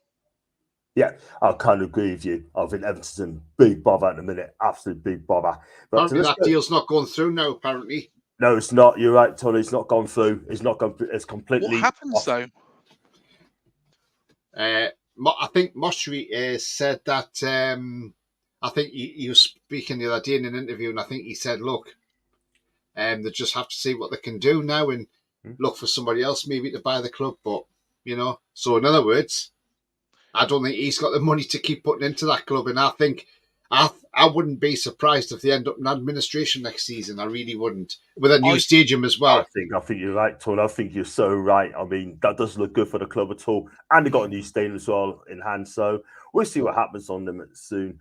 Yeah, I kind of agree with you. I think Everton's in big bother at the minute, absolute big bother. But apparently that deal's not going through now, apparently. No, it's not. You're right, Tony. It's not gone through. It's not gone. It's completely. What happens though? I think Moshri said that. I think he was speaking the other day in an interview, and I think he said, "Look, they just have to see what they can do now and look for somebody else maybe to buy the club." But so in other words, I don't think he's got the money to keep putting into that club, and I think I wouldn't be surprised if they end up in administration next season. I really wouldn't, with a new stadium as well. I think you're right, Tony. I think you're so right. I mean, that doesn't look good for the club at all, and they got a new stadium as well in hand. So we'll see what happens on them soon.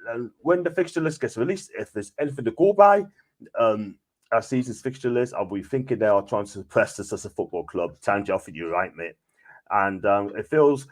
And when the fixture list gets released, if there's anything to go by, our season's fixture list, I'll be thinking they are trying to suppress us as a football club. Tanji, I think you're right, mate. And it feels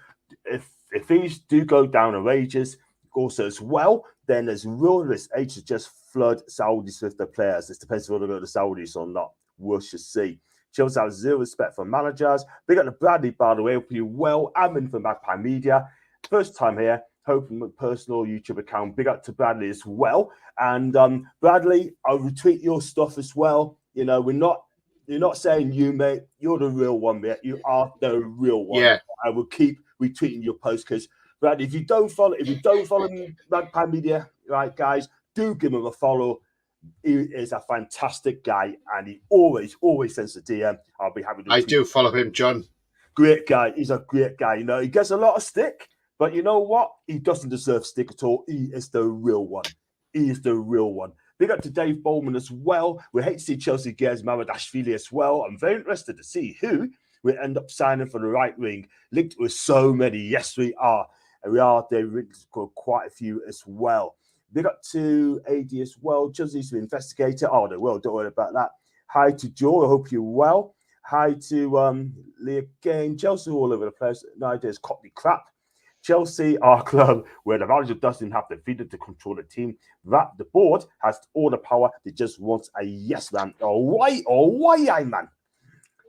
if things do go down in wages, also as well, then there's real risk to just flood Saudis with the players. It depends whether they go to the Saudis or not. We should see. Chelsea have zero respect for managers. They got the Bradley, by the way. Hope you well. Admin for Magpie Media. First time here. Hoping my personal YouTube account. Big up to Bradley as well. And Bradley, I'll retweet your stuff as well. You know, you're not saying you, mate. You're the real one, mate. You are the real one. Yeah. I will keep retweeting your posts because, Bradley, if you don't follow Magpie Media, right, guys, do give him a follow. He is a fantastic guy, and he always sends a DM. I'll be happy to. I do follow him, John. Great guy. He's a great guy. You know, he gets a lot of stick, but you know what? He doesn't deserve stick at all. He is the real one. He is the real one. Big up to Dave Bowman as well. We hate to see Chelsea get Mamadashvili as well. I'm very interested to see who we end up signing for the right wing. Linked with so many. Yes, we are. And we are. They've got quite a few as well. Big up to AD as well. Chelsea's to investigate it. Oh, they will. Don't worry about that. Hi to Joe. I hope you're well. Hi to Leah Kane. Chelsea all over the place. No idea. It's Cockney crap. Chelsea are a club where the manager doesn't have the freedom to control the team. That the board has all the power. They just want a yes man or why man.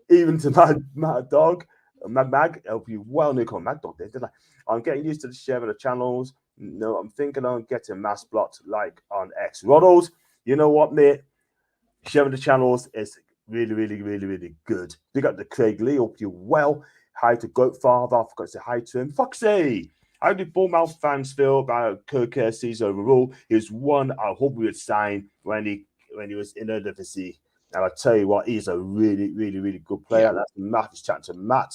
Even to my dog, Mag. I hope you well. No, call Mag dog there, didn't I? I'm getting used to the share of the channels. No, I'm thinking on getting mass blocked like on X. Roddles, you know what, mate? Sharing the channels is really good. Big up to Craig Lee. Hope you're well. Hi to Goatfather. I forgot to say hi to him. Foxy. How do Bournemouth fans feel about Kirk Kersey's overall? He was one I hope we would sign when he was in Eredivisie. And I tell you what, he's a really good player. Yeah. That's Matt. He's chatting to Matt.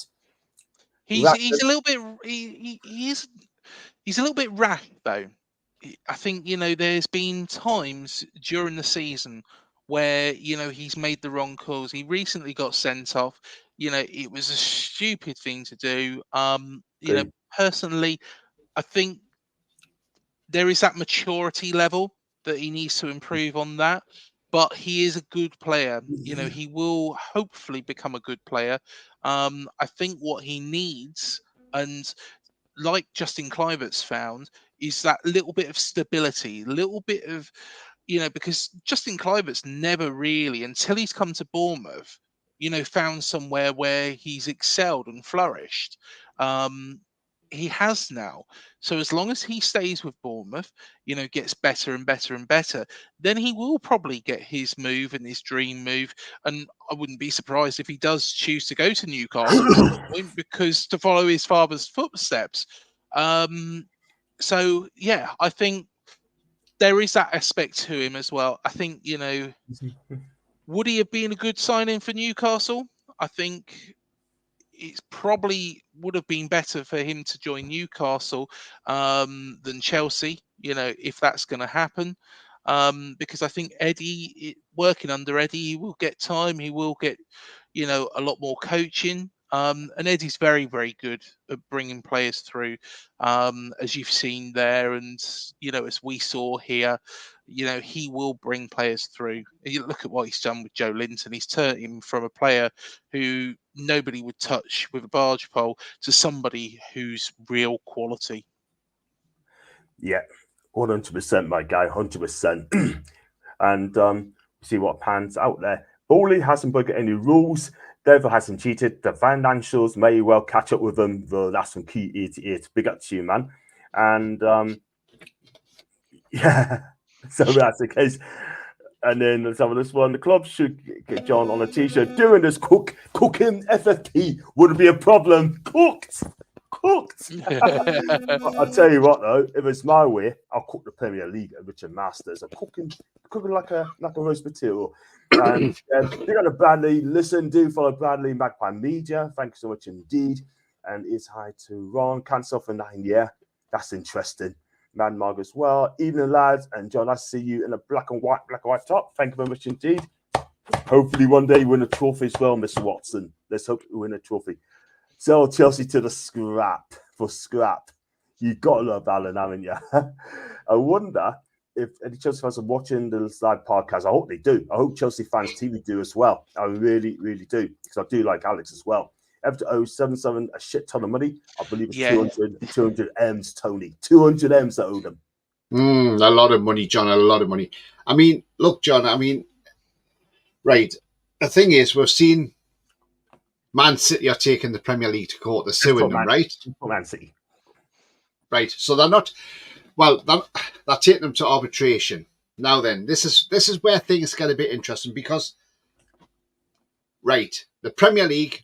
He's a little bit. He's a little bit rash though. I think, you know, there's been times during the season where, you know, he's made the wrong calls. He recently got sent off. You know, it was a stupid thing to do. You know, personally, I think there is that maturity level that he needs to improve on that. But he is a good player. You know, he will hopefully become a good player. I think what he needs, and like Justin Kluivert's found, is that little bit of stability, little bit of, you know, because Justin Kluivert's never really, until he's come to Bournemouth, you know, found somewhere where he's excelled and flourished. He has now. So as long as he stays with Bournemouth, you know, gets better and better and better, then he will probably get his move and his dream move. And I wouldn't be surprised if he does choose to go to Newcastle at some point, because to follow his father's footsteps. So yeah, I think there is that aspect to him as well. I think, you know, would he have been a good signing for Newcastle? I think it probably would have been better for him to join Newcastle than Chelsea, you know, if that's going to happen. Because I think Eddie, working under Eddie, he will get time. He will get, you know, a lot more coaching. And Eddie's very good at bringing players through, as you've seen there. And, you know, as we saw here, you know, he will bring players through. You look at what he's done with Joe Linton. He's turned him from a player who nobody would touch with a barge pole to somebody who's real quality. Yeah, 100%, my guy, 100%. And see what pans out there. Bowley hasn't broken any rules. Devil hasn't cheated. The financials may well catch up with them, though that's some key 88. Big up to you, man. And yeah, so that's the case. And then some of this one, the club should get John on a t-shirt doing this cooking FFP wouldn't be a problem. Cooked. I'll tell you what though, if it's my way, I'll cook the Premier League at Richard Masters. I'm cooking like a roast potato. And you got to Bradley. Listen, do follow Bradley Magpie Media. Thank you so much indeed. And it's hi to Ron. Cancel for 9. Yeah, that's interesting. Man Marg as well. Evening, lads. And John, I see you in a black and white top. Thank you very much indeed. Hopefully one day you win a trophy as well, Mr. Watson. Let's hope you win a trophy. Sell Chelsea to the scrap. You got to love Alan, haven't you? I wonder if any Chelsea fans are watching the live podcast. I hope they do. I hope Chelsea fans TV do as well. I really do, because I do like Alex as well. Everton owe 7-7 a shit ton of money. I believe it's Yeah. 200 M's, Tony. 200 M's that owe them. A lot of money, John, a lot of money. I mean, look, John, right. The thing is, we've seen Man City are taking the Premier League to court. They're suing them, right? Man City. Right. So they're not, well, they're taking them to arbitration. Now then, this is where things get a bit interesting because, right, the Premier League,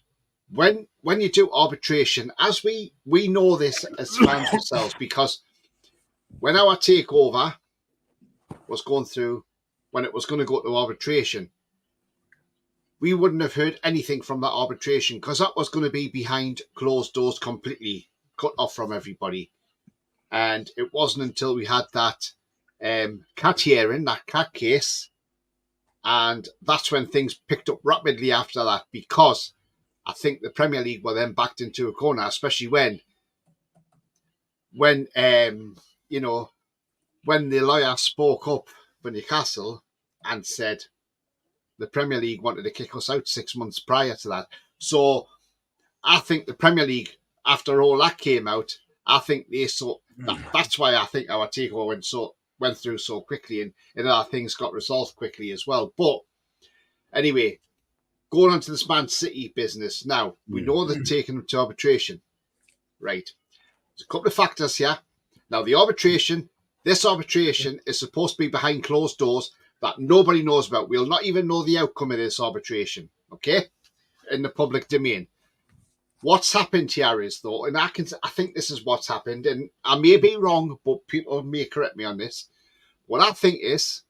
when you do arbitration, as we know this as fans ourselves, because when our takeover was going through, when it was going to go to arbitration, we wouldn't have heard anything from that arbitration because that was going to be behind closed doors, completely cut off from everybody. And it wasn't until we had that cat hearing, that cat case, and that's when things picked up rapidly after that, because I think the Premier League were then backed into a corner, especially when you know, when the lawyer spoke up for Newcastle and said the Premier League wanted to kick us out 6 months prior to that. So I think the Premier League, after all that came out, I think they saw that's why I think our takeover went through so quickly, and other things got resolved quickly as well. But anyway, going on to this Man City business now, we know they're taking them to arbitration, right? There's a couple of factors here. Now, this arbitration is supposed to be behind closed doors that nobody knows about. We'll not even know the outcome of this arbitration, okay, in the public domain. What's happened here is, though, and I think this is what's happened, and I may be wrong, but people may correct me on this. What I think is,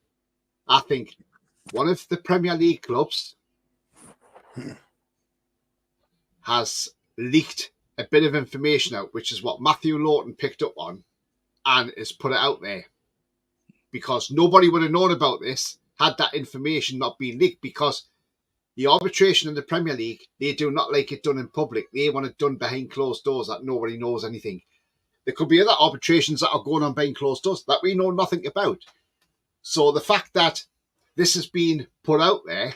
I think one of the Premier League clubs has leaked a bit of information out, which is what Matthew Lawton picked up on and has put it out there. Because nobody would have known about this had that information not been leaked, because the arbitration in the Premier League, they do not like it done in public. They want it done behind closed doors that nobody knows anything. There could be other arbitrations that are going on behind closed doors that we know nothing about. So the fact that this has been put out there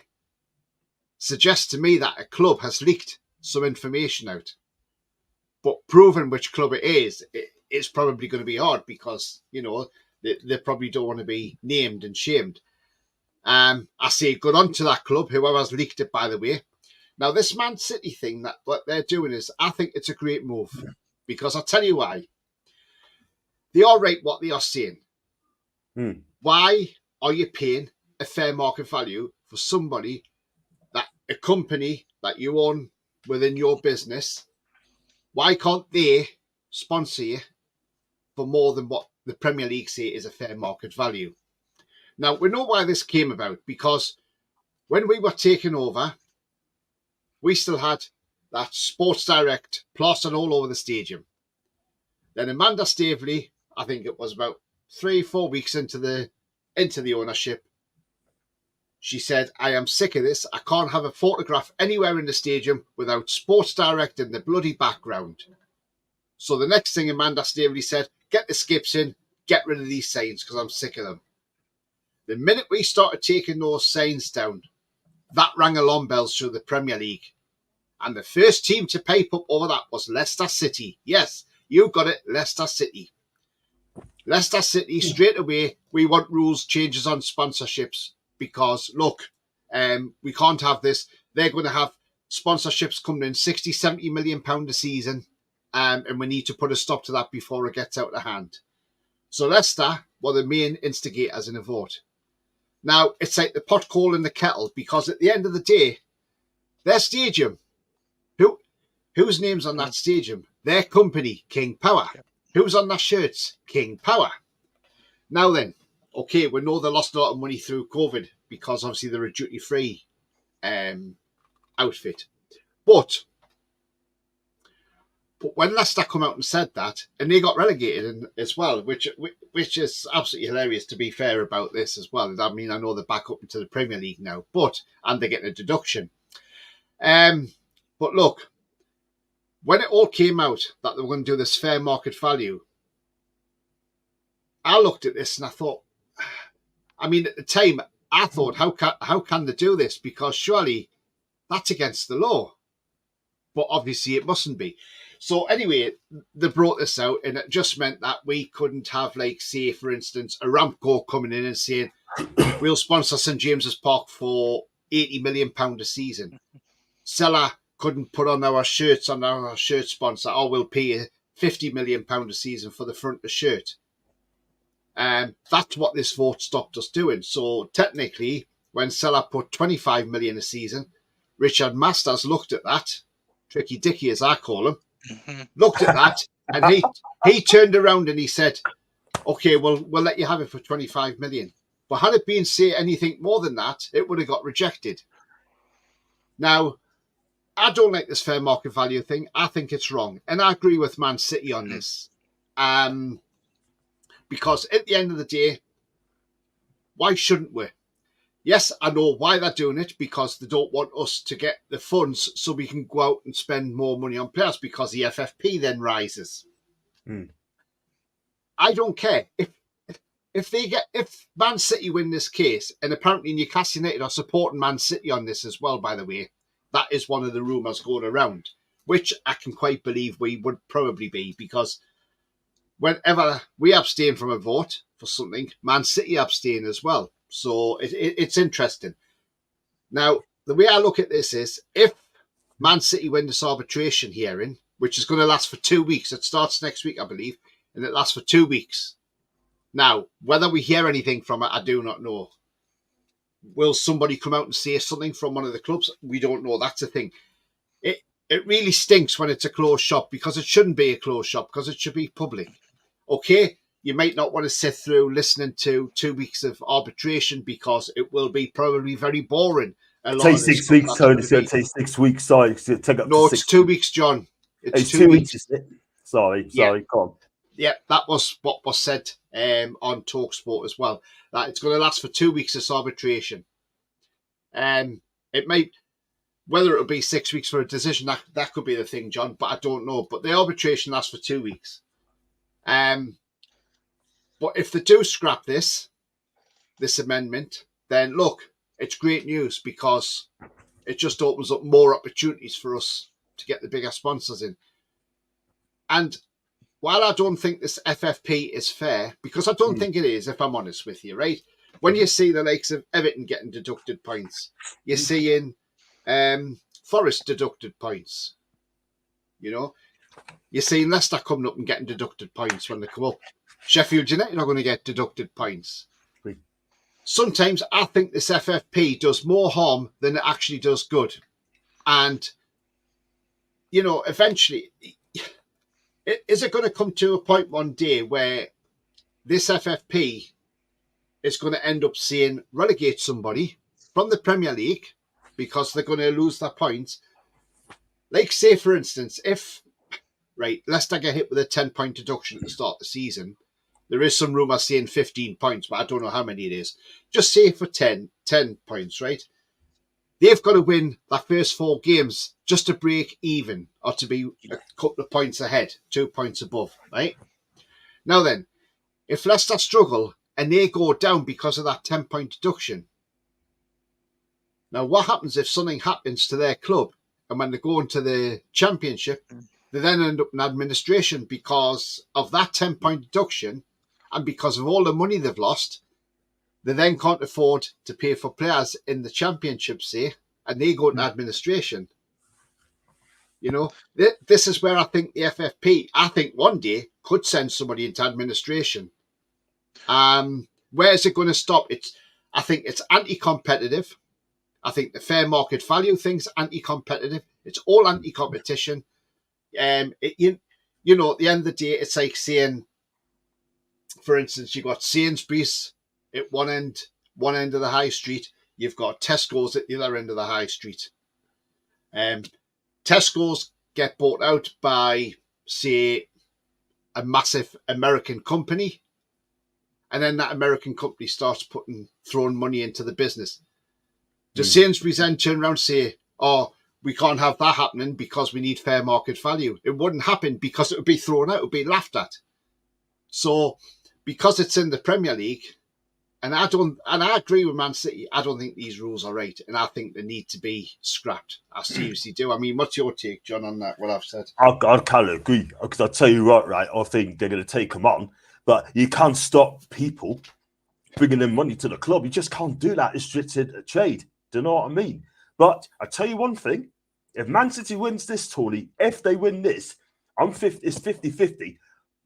suggests to me that a club has leaked some information out. But proving which club it is, it's probably going to be hard because, you know, they probably don't want to be named and shamed. I say good on to that club, whoever's leaked it, by the way. Now, this Man City thing, that what they're doing is, I think it's a great move. Because I'll tell you why. They are right what they are saying. Why are you paying a fair market value for somebody, that a company that you own within your business? Why can't they sponsor you for more than what the Premier League say is a fair market value? Now, we know why this came about, because when we were taking over, we still had that Sports Direct plastered all over the stadium. Then Amanda Staveley, I think it was about 3-4 weeks into the ownership, she said, I am sick of this. I can't have a photograph anywhere in the stadium without Sports Direct in the bloody background. So the next thing Amanda Staveley said, get the skips in, get rid of these signs because I'm sick of them. The minute we started taking those signs down, that rang alarm bells through the Premier League. And the first team to pipe up over that was Leicester City. Yes, you got it, Leicester City. Leicester City, straight away, we want rules changes on sponsorships because, look, we can't have this. They're going to have sponsorships coming in 60, 70 million pound a season, and we need to put a stop to that before it gets out of hand. So Leicester were the main instigators in a vote. Now, it's like the pot calling the kettle, because at the end of the day, their stadium, whose name's on that stadium? Their company, King Power. Who's on their shirts? King Power. Now then, okay, we know they lost a lot of money through COVID because obviously they're a duty-free outfit. But when Leicester come out and said that, and they got relegated as well, which is absolutely hilarious, to be fair, about this as well. I mean, I know they're back up into the Premier League now, and they're getting a deduction. But look, when it all came out that they were going to do this fair market value, I looked at this and I thought, I mean, at the time, I thought, how can they do this? Because surely that's against the law. but obviously it mustn't be. So anyway, they brought this out, and it just meant that we couldn't have, like, say, for instance, Aramco coming in and saying, we'll sponsor St James's Park for £80 million a season. Seller couldn't put on our shirts on our shirt sponsor, or we'll pay you £50 million a season for the front of the shirt. That's what this vote stopped us doing. So technically, when Seller put 25 million a season, Richard Masters looked at that, Tricky Dicky as I call him, looked at that, and he turned around and he said, okay, well, we'll let you have it for 25 million. But had it been, say, anything more than that, it would have got rejected. Now, I don't like this fair market value thing. I think it's wrong. And I agree with Man City on this. Because at the end of the day, why shouldn't we? Yes, I know why they're doing it, because they don't want us to get the funds so we can go out and spend more money on players, because the FFP then rises. I don't care. If Man City win this case, and apparently Newcastle United are supporting Man City on this as well, by the way, that is one of the rumours going around, which I can quite believe we would probably be, because whenever we abstain from a vote for something, Man City abstain as well. So it's interesting. Now, the way I look at this is, if Man City win this arbitration hearing, which is going to last for 2 weeks, it starts next week, I believe, and it lasts for 2 weeks. Now, whether we hear anything from it, I do not know. Will somebody come out and say something from one of the clubs? We don't know. That's the thing. It really stinks when it's a closed shop, because it shouldn't be a closed shop, because it should be public. Okay, you might not want to sit through listening to 2 weeks of arbitration, because it will be probably very boring. Take 6 weeks, Tony. It's going to take 6 weeks. Sorry, it's going to take up no, to it's 2 weeks, John. It's 2 weeks. Isn't it? Sorry, Yeah. Go on. Yeah, that was what was said on TalkSport as well. That it's going to last for 2 weeks, this arbitration. It might, whether it'll be 6 weeks for a decision, that could be the thing, John, but I don't know. But the arbitration lasts for 2 weeks. But if they do scrap this amendment, then look, it's great news, because it just opens up more opportunities for us to get the bigger sponsors in. And while I don't think this FFP is fair, because I don't think it is, if I'm honest with you, right? When you see the likes of Everton getting deducted points, you're seeing Forest deducted points. You know, you're seeing Leicester coming up and getting deducted points when they come up. Sheffield United are going to get deducted points. Sometimes I think this FFP does more harm than it actually does good. And, you know, eventually, is it going to come to a point one day where this FFP is going to end up seeing relegate somebody from the Premier League because they're going to lose their points? Like, say, for instance, if, right, Leicester get hit with a 10-point deduction at the start of the season, there is some rumour saying 15 points, but I don't know how many it is. Just say for 10 points, right? They've got to win their first 4 games just to break even, or to be a couple of points ahead, 2 points above, right? Now then, if Leicester struggle and they go down because of that 10-point deduction, now what happens if something happens to their club, and when they go into the Championship, they then end up in administration because of that 10-point deduction, and because of all the money they've lost, they then can't afford to pay for players in the Championship, say, and they go into administration. You know, this is where I think the FFP, I think one day, could send somebody into administration. Where is it going to stop? I think it's anti-competitive. I think the fair market value thing's anti-competitive. It's all anti-competition. You know, at the end of the day, it's like saying, for instance, you've got Sainsbury's at one end of the high street. You've got Tesco's at the other end of the high street. Tesco's get bought out by, say, a massive American company, and then that American company starts throwing money into the business. Does Sainsbury's then turn around and say, oh, we can't have that happening because we need fair market value? It wouldn't happen, because it would be thrown out, it would be laughed at. So, because it's in the Premier League, And I agree with Man City. I don't think these rules are right, and I think they need to be scrapped. I seriously do. I mean, what's your take, John, on that? What I've said? I kind of agree, because I'll tell you what, right? I think they're going to take them on, but you can't stop people bringing in money to the club. You just can't do that. It's restricted trade. Do you know what I mean? But I tell you one thing: if Man City wins this, Tony, if they win this, it's 50-50.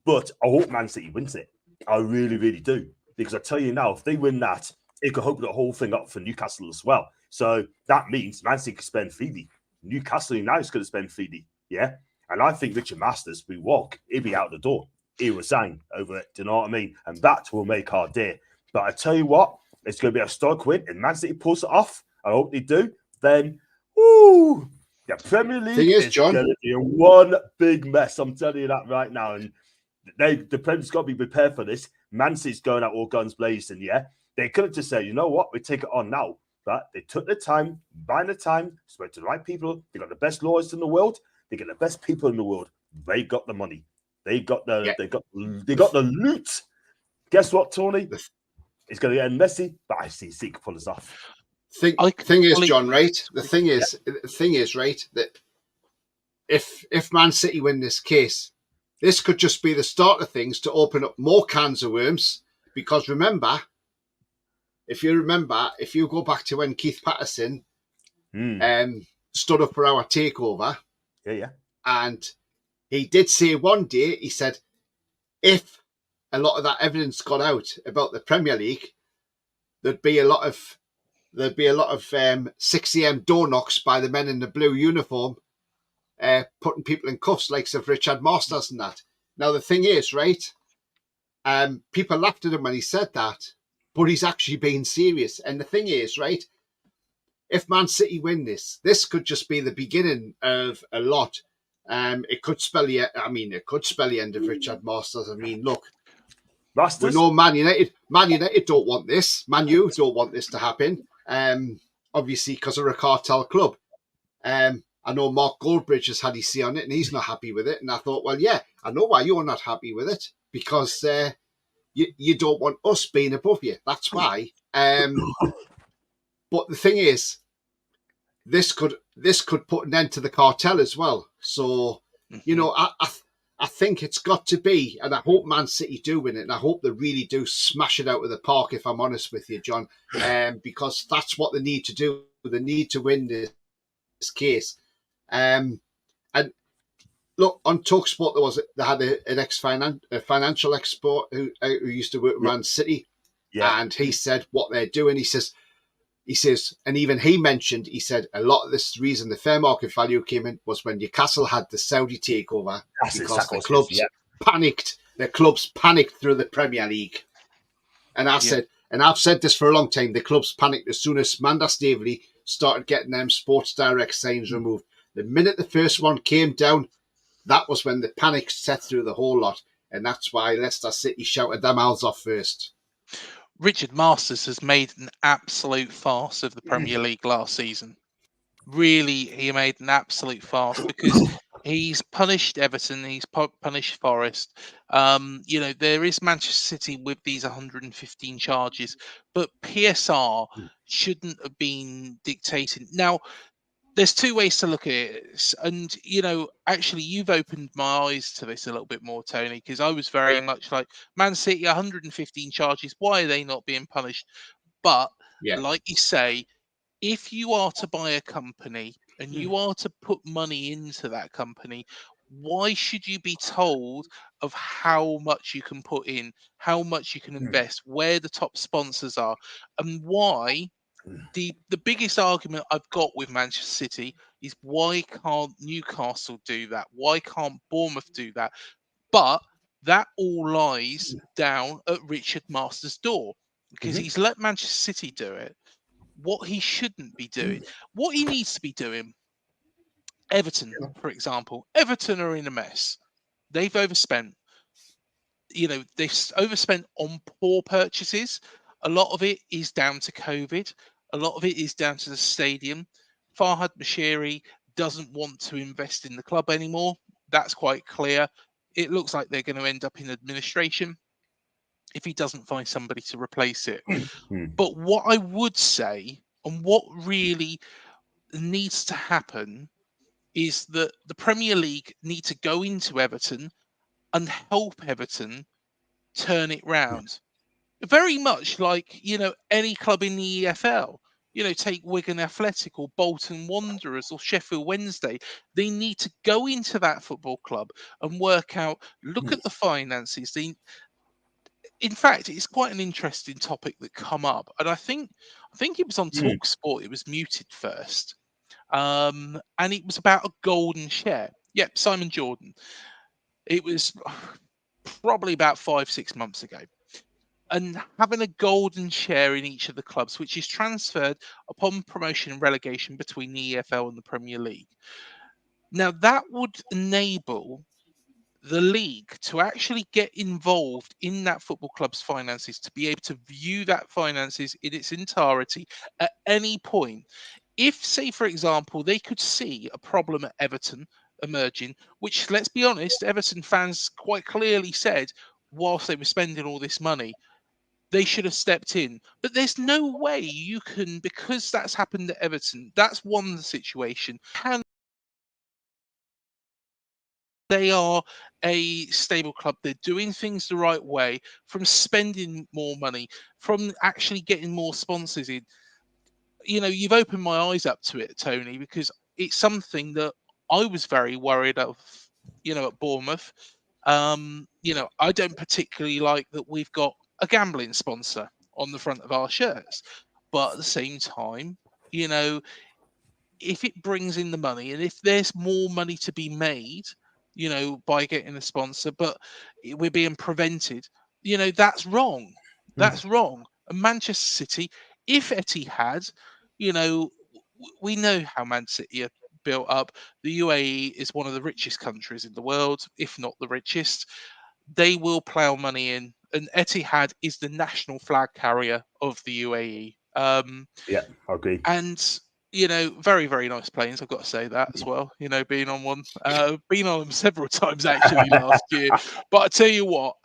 But I hope Man City wins it. I really, really do. Because I tell you now, if they win that, it could open the whole thing up for Newcastle as well. So that means Man City could spend freely. Newcastle United's going to spend freely. Yeah. And I think Richard Masters, we walk, he'll be out the door. He'll resign over it. Do you know what I mean? And that will make our day. But I tell you what, it's going to be a stark win. And Man City pulls it off, I hope they do, then, woo, the Premier League is going to be one big mess. I'm telling you that right now. And the Premier's got to be prepared for this. Man City's going out all guns blazing, yeah? They could have just said, you know what, we take it on now. But they took the time, buying the time, spoke to the right people. They got the best lawyers in the world. They get the best people in the world. They got the money. They got the the loot. Guess what, Tony? It's going to get messy, but I see City pull us off. Thing is, John, right? The thing is, right, that if Man City win this case, this could just be the start of things to open up more cans of worms. Because remember, if you go back to when Keith Patterson stood up for our takeover, and he did say one day, he said, if a lot of that evidence got out about the Premier League, there'd be a lot of 6 a.m. door knocks by the men in the blue uniform, putting people in cuffs, like of Richard Masters and that. Now the thing is, right? People laughed at him when he said that, but he's actually being serious. And the thing is, right? If Man City win this could just be the beginning of a lot. It could spell the end of Richard Masters. I mean, look, we know Man United don't want this. Man U don't want this to happen. Obviously, because they're a cartel club. I know Mark Goldbridge has had his say on it, and he's not happy with it. And I thought, well, yeah, I know why you're not happy with it, because you don't want us being above you. That's why. But the thing is, this could put an end to the cartel as well. So, you know, I think it's got to be, and I hope Man City do win it, and I hope they really do smash it out of the park, if I'm honest with you, John, because that's what they need to do. They need to win this case. And look, on TalkSport, they had a financial expert who used to work with Man City, and he said what they're doing. He says, and even he mentioned, he said a lot of this reason the fair market value came in was when Newcastle had the Saudi takeover, because the clubs panicked. The clubs panicked through the Premier League, and I said, and I've said this for a long time, the clubs panicked as soon as Manda Staveley started getting them Sports Direct signs removed. The minute the first one came down, that was when the panic set through the whole lot, and that's why Leicester City shouted their mouths off first. Richard Masters has made an absolute farce of the Premier League last season. Really, he made an absolute farce, because he's punished Everton, he's punished Forest. You know, there is Manchester City with these 115 charges, but PSR shouldn't have been dictating. Now, there's two ways to look at it. And, you know, actually, you've opened my eyes to this a little bit more, Tony, because I was very much like, Man City, 115 charges. Why are they not being punished? But like you say, if you are to buy a company and you are to put money into that company, why should you be told of how much you can put in, how much you can invest, where the top sponsors are, and why? The biggest argument I've got with Manchester City is, why can't Newcastle do that? Why can't Bournemouth do that? But that all lies down at Richard Masters' door, because he's let Manchester City do it. What he shouldn't be doing, what he needs to be doing, Everton, for example. Everton are in a mess. They've overspent. You know, they've overspent on poor purchases. A lot of it is down to COVID. A lot of it is down to the stadium. Farhad Moshiri doesn't want to invest in the club anymore. That's quite clear. It looks like they're going to end up in administration. if he doesn't find somebody to replace it. Hmm. But what I would say, and what really needs to happen, is that the Premier League need to go into Everton and help Everton turn it round. Very much like, any club in the EFL. Take Wigan Athletic or Bolton Wanderers or Sheffield Wednesday. They need to go into that football club and work out, look at the finances. In fact, it's quite an interesting topic that come up. And I think it was on Hmm. Talk Sport. It was muted first. And it was about a golden share. Yep, Simon Jordan. It was probably about 5-6 months ago. And having a golden share in each of the clubs, which is transferred upon promotion and relegation between the EFL and the Premier League. Now, that would enable the league to actually get involved in that football club's finances, to be able to view that finances in its entirety at any point. If, say, for example, they could see a problem at Everton emerging, which, let's be honest, Everton fans quite clearly said, whilst they were spending all this money, they should have stepped in. But there's no way you can, because that's happened at Everton. That's one situation. They are a stable club. They're doing things the right way, from spending more money, from actually getting more sponsors in. You've opened my eyes up to it, Tony, because it's something that I was very worried of, at Bournemouth. I don't particularly like that we've got a gambling sponsor on the front of our shirts. But at the same time, if it brings in the money and if there's more money to be made, by getting a sponsor, but we're being prevented, that's wrong. That's wrong. And Manchester City, if Etihad, we know how Man City are built up. The UAE is one of the richest countries in the world, if not the richest. They will plough money in, and Etihad is the national flag carrier of the UAE. Yeah, I agree. And very, very nice planes. I've got to say that as well. Being on one, been on them several times actually last year. But I tell you what,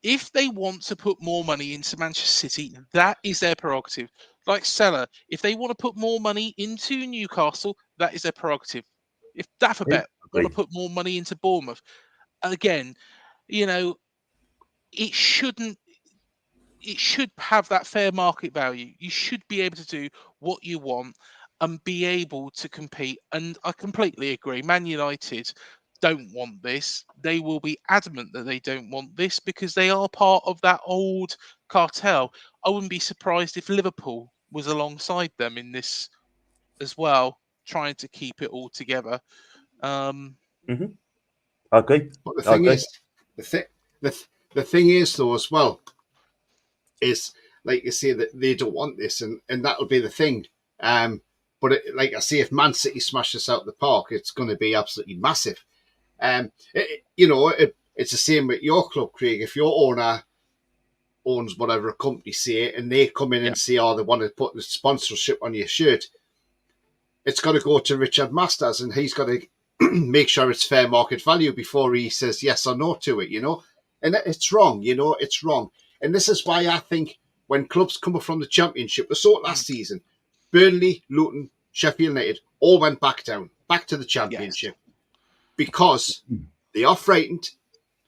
if they want to put more money into Manchester City, that is their prerogative. Like Salah, if they want to put more money into Newcastle, that is their prerogative. If Dafabet want to put more money into Bournemouth, again, it shouldn't. It should have that fair market value. You should be able to do what you want and be able to compete. And I completely agree. Man United don't want this. They will be adamant that they don't want this because they are part of that old cartel. I wouldn't be surprised if Liverpool was alongside them in this as well, trying to keep it all together. Mm-hmm. I agree. But the thing is, the thing is though as well, is like you say that they don't want this, and that'll be the thing. But like I say, if Man City smash this out of the park, it's going to be absolutely massive. It's the same with your club, Craig. If your owner owns whatever a company, say, and they come in and say, "Oh, they want to put the sponsorship on your shirt," it's got to go to Richard Masters, and he's got to make sure it's fair market value before he says yes or no to it. And it's wrong. It's wrong. And this is why I think when clubs come up from the Championship, we saw it last season, Burnley, Luton, Sheffield United all went back to the Championship because they are frightened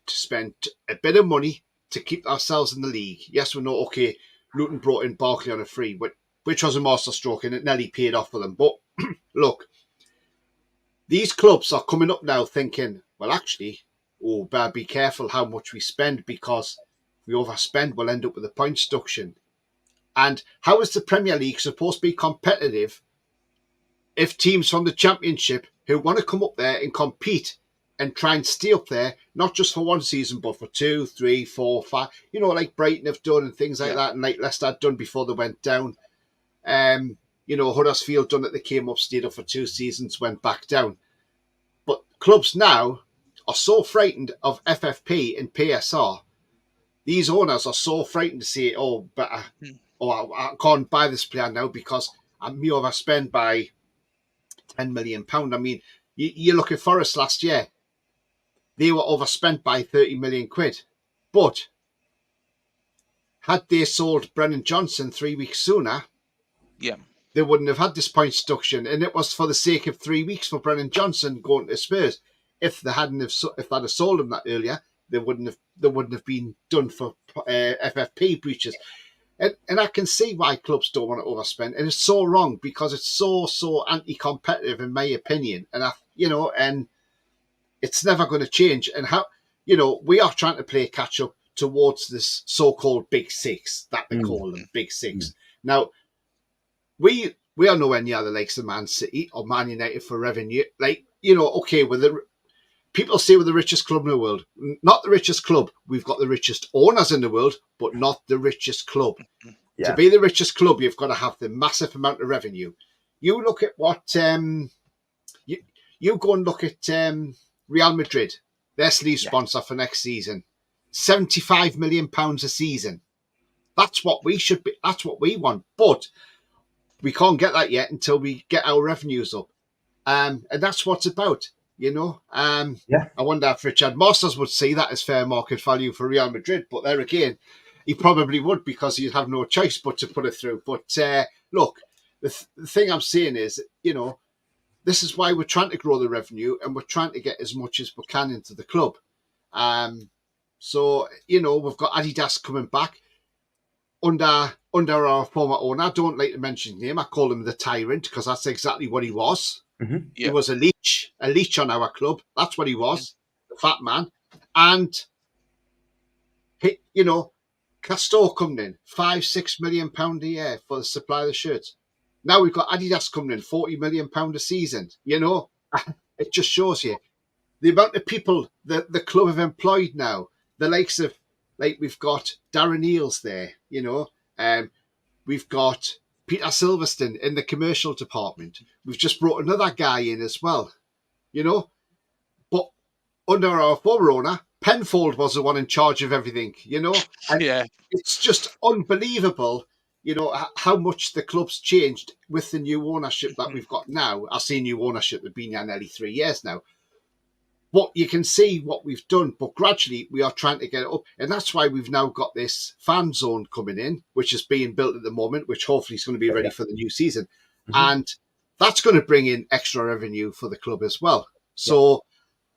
to spend a bit of money to keep ourselves in the league. Yes, we know, okay, Luton brought in Barkley on a free, which was a masterstroke and it nearly paid off for them. But look, these clubs are coming up now thinking, well, actually, better be careful how much we spend because if we overspend, we'll end up with a points deduction. And how is the Premier League supposed to be competitive if teams from the Championship who want to come up there and compete and try and stay up there, not just for one season, but for 2, 3, 4, 5, like Brighton have done and things like that, and like Leicester had done before they went down. Huddersfield done it, they came up, stayed up for 2 seasons, went back down. But clubs now are so frightened of FFP and PSR. These owners are so frightened to say, I can't buy this player now because I'm overspent by £10 million. I mean, you look at Forest last year, they were overspent by 30 million quid. But had they sold Brennan Johnson 3 weeks sooner, Yeah. they wouldn't have had this point deduction, and it was for the sake of 3 weeks for Brennan Johnson going to Spurs. If they hadn't have, if they'd have sold him that earlier, they wouldn't have been done for FFP breaches. And I can see why clubs don't want to overspend, and it's so wrong because it's so anti-competitive in my opinion, and and it's never going to change. And how we are trying to play catch up towards this so-called big six that they call them, big six. Now we are nowhere near the likes of Man City or Man United for revenue. Like okay, people say we're the richest club in the world. Not the richest club. We've got the richest owners in the world, but not the richest club. Yeah. To be the richest club, you've got to have the massive amount of revenue. You look at what you go and look at Real Madrid, their sleeve sponsor for next season, £75 million a season. That's what we should be. That's what we want. But we can't get that yet until we get our revenues up. And that's what it's about. I wonder if Richard Masters would see that as fair market value for Real Madrid, but there again, he probably would because he'd have no choice but to put it through. But look, the thing I'm saying is, this is why we're trying to grow the revenue and we're trying to get as much as we can into the club. So we've got Adidas coming back under our former owner. I don't like to mention his name. I call him the tyrant because that's exactly what he was. Mm-hmm. He was a leech on our club. That's what he was, the fat man. And Castor coming in, £5-6 million a year for the supply of the shirts. Now we've got Adidas coming in, £40 million a season. It just shows you the amount of people that the club have employed now. The likes of, we've got Darren Eales there, we've got Peter Silverstone in the commercial department. We've just brought another guy in as well, But under our former owner, Penfold was the one in charge of everything, And it's just unbelievable, how much the club's changed with the new ownership that we've got now. I see new ownership that's been here nearly 3 years now. But you can see what we've done, but gradually we are trying to get it up. And that's why we've now got this fan zone coming in, which is being built at the moment, which hopefully is going to be ready for the new season. Mm-hmm. And that's going to bring in extra revenue for the club as well. So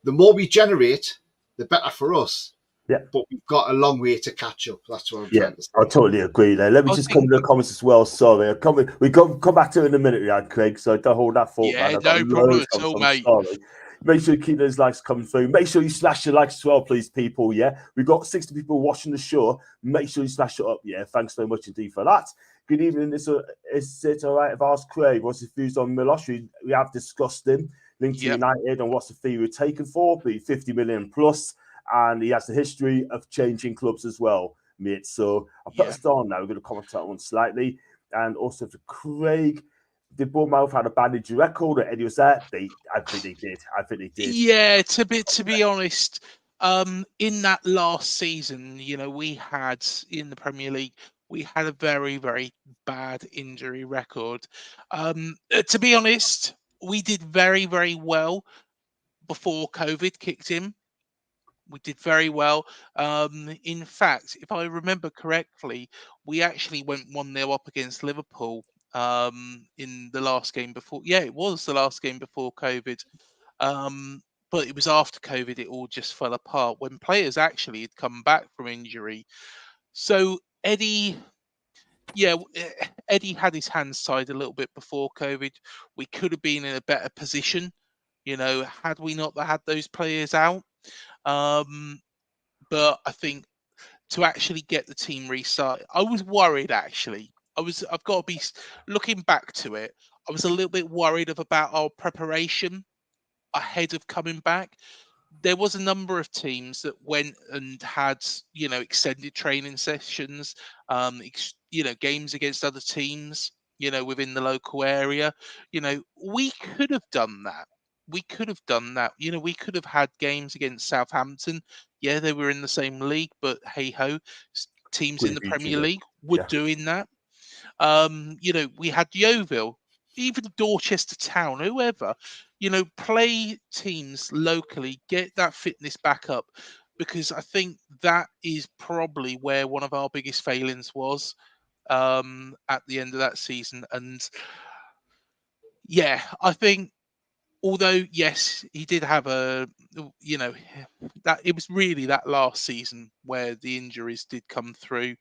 the more we generate, the better for us. Yeah. But we've got a long way to catch up. That's what I'm trying to say. I totally agree there. Let me just come to the comments as well. Sorry. We come back to it in a minute, Craig. So don't hold that thought. Yeah, no problem at all, mate. Sorry. Make sure you keep those likes coming through. Make sure you slash your likes as well, please, people. Yeah, we've got 60 people watching the show. Make sure you slash it up. Yeah, thanks so much indeed for that. Good evening. Is it all right if I ask Craig what's his views on Milos? We have discussed him. Linked to United and what's the fee we're taken for? Be 50 million plus, and he has the history of changing clubs as well, mate. So I'll put us down now. We're going to comment on one slightly, and also to Craig. Did Bournemouth had a bad injury record? Or Eddie was there? I think they did. Yeah, to be honest, in that last season, we had in the Premier League, we had a very, very bad injury record. To be honest, we did very, very well before COVID kicked in. We did very well. In fact, if I remember correctly, we actually went 1-0 up against Liverpool in the last game before. Yeah, it was the last game before COVID. But it was after COVID, it all just fell apart when players actually had come back from injury. So Eddie had his hands tied a little bit before COVID. We could have been in a better position, had we not had those players out. But I think to actually get the team restarted, I was worried actually. I've got to be looking back to it. I was a little bit worried about our preparation ahead of coming back. There was a number of teams that went and had, extended training sessions, games against other teams, within the local area. We could have done that. We could have had games against Southampton. Yeah, they were in the same league, but hey ho, teams in the Premier League were doing that. We had Yeovil, even Dorchester Town, whoever, play teams locally, get that fitness back up. because I think that is probably where one of our biggest failings was at the end of that season. And yeah, I think although yes, he did have that it was really that last season where the injuries did come through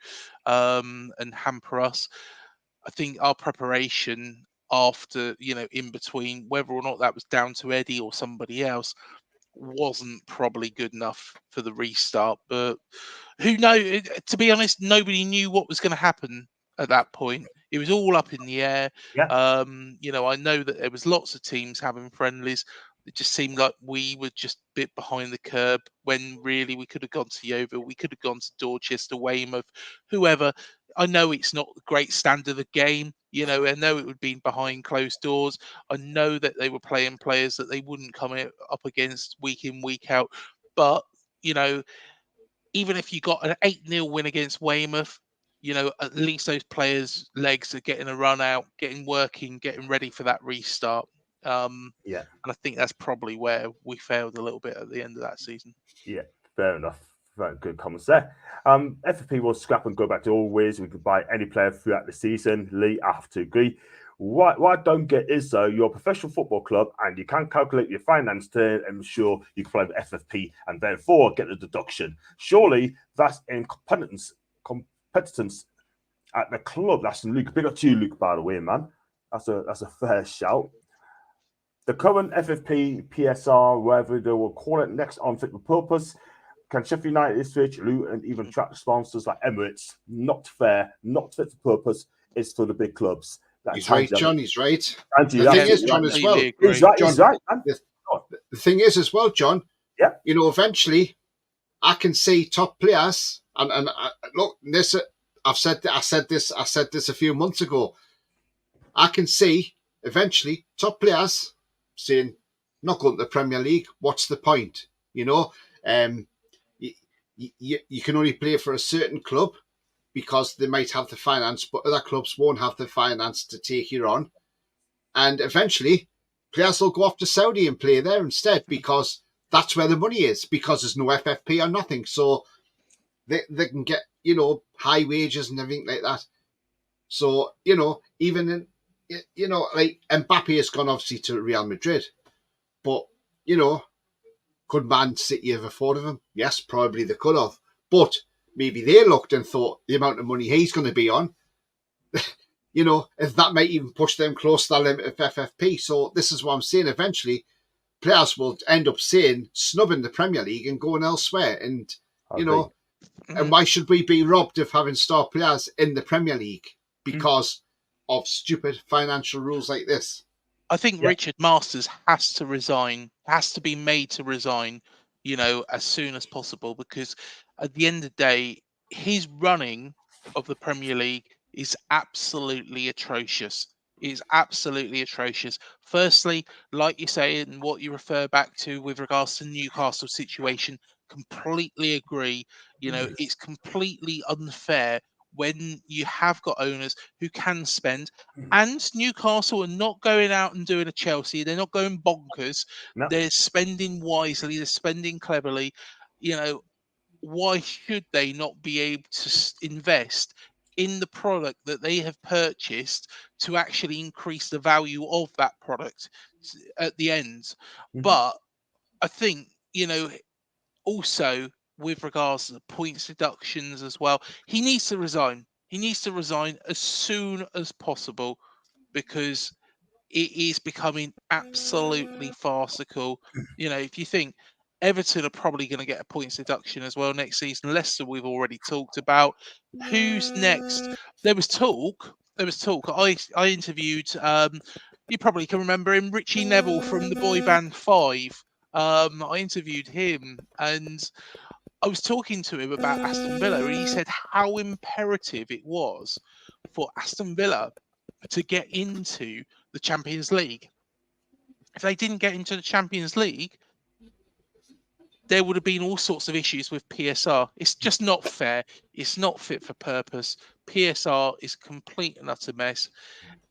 and hamper us. I think our preparation after, in between, whether or not that was down to Eddie or somebody else, wasn't probably good enough for the restart. But who knows? To be honest, nobody knew what was going to happen at that point. It was all up in the air. Yeah. I know that there was lots of teams having friendlies. It just seemed like we were just a bit behind the curb when really we could have gone to Yeovil, we could have gone to Dorchester, Weymouth, whoever. I know it's not the great standard of game. I know it would be behind closed doors. I know that they were playing players that they wouldn't come up against week in, week out. But, even if you got an 8-0 win against Weymouth, at least those players' legs are getting a run out, getting working, getting ready for that restart. Yeah. And I think that's probably where we failed a little bit at the end of that season. Yeah, fair enough. Very good comments there. FFP will scrap and go back to always. We could buy any player throughout the season. Lee, I have to agree. What I don't get is, though, you're a professional football club and you can calculate your finance to ensure you can play with FFP and therefore get the deduction. Surely that's incompetence at the club. That's Luke. Big up to you, Luke, by the way, man. That's a fair shout. The current FFP, PSR, whatever they will call it, next on Fit for Purpose. Can Sheffield United switch, Luton, and even track sponsors like Emirates? Not fair, not fit for purpose. It's for the big clubs. He's right, John. He's right. Andy, the thing is, John, as well. He's right. John, he's right. Man. The thing is, as well, John. Yeah. Eventually, I can see top players, and look, this. I said this a few months ago. I can see eventually top players saying, "Not going to the Premier League. What's the point?" You can only play for a certain club because they might have the finance, but other clubs won't have the finance to take you on. And eventually, players will go off to Saudi and play there instead because that's where the money is, because there's no FFP or nothing. So they can get, high wages and everything like that. So, even in, like Mbappe has gone obviously to Real Madrid, but, could Man City have afforded him? Yes, probably they could have. But maybe they looked and thought the amount of money he's going to be on, if that might even push them close to the limit of FFP. So this is what I'm saying. Eventually, players will end up snubbing the Premier League and going elsewhere. And, and why should we be robbed of having star players in the Premier League because of stupid financial rules like this? I think Richard Masters has to resign, has to be made to resign, as soon as possible, because at the end of the day, his running of the Premier League is absolutely atrocious. Is absolutely atrocious. Firstly, like you say, and what you refer back to with regards to Newcastle situation, completely agree. It's completely unfair when you have got owners who can spend, and Newcastle are not going out and doing a Chelsea. They're not going bonkers. No. They're spending wisely. They're spending cleverly. Why should they not be able to invest in the product that they have purchased to actually increase the value of that product at the end? But I think, also with regards to the points deductions as well, he needs to resign. He needs to resign as soon as possible because it is becoming absolutely farcical. If you think Everton are probably going to get a points deduction as well next season, Leicester we've already talked about. Who's next? There was talk. I interviewed, you probably can remember him, Richie Neville from the boy band Five. I interviewed him and I was talking to him about Aston Villa, and he said how imperative it was for Aston Villa to get into the Champions League. If they didn't get into the Champions League, there would have been all sorts of issues with PSR. It's just not fair. It's not fit for purpose. PSR is a complete and utter mess.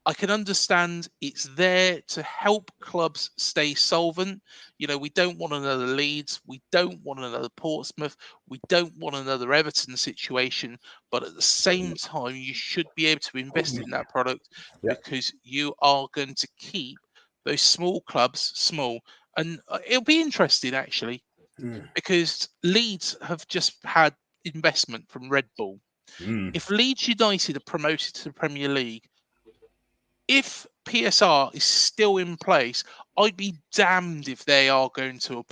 I can understand it's there to help clubs stay solvent. You know, we don't want another Leeds, we don't want another Portsmouth, we don't want another Everton situation. But at the same time, you should be able to invest in that product because you are going to keep those small clubs small. And it'll be interesting, actually, because Leeds have just had investment from Red Bull. If Leeds United are promoted to the Premier League, if PSR is still in place, I'd be damned if they are going to,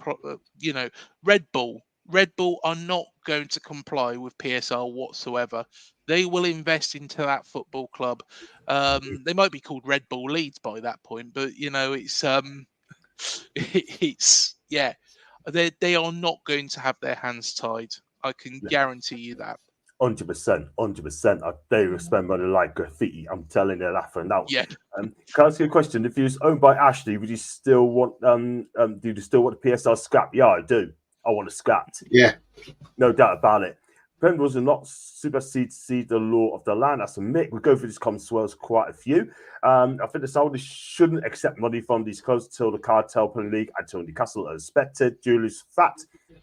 Red Bull. Red Bull are not going to comply with PSR whatsoever. They will invest into that football club. They might be called Red Bull Leeds by that point, but it's they are not going to have their hands tied. I can guarantee you that. 100%. They will spend money like graffiti. I'm telling you that for now. Yeah. Can I ask you a question? If you was owned by Ashley, would you still want do you still want the PSR scrap? Yeah, I do. I want it scrapped. Yeah. No doubt about it. Premier will not supersede the law of the land. That's a myth. We go through this Commonwealth quite a few. I think the Saudis shouldn't accept money from these clubs until the cartel Premier League until Newcastle are respected. Julie's fat.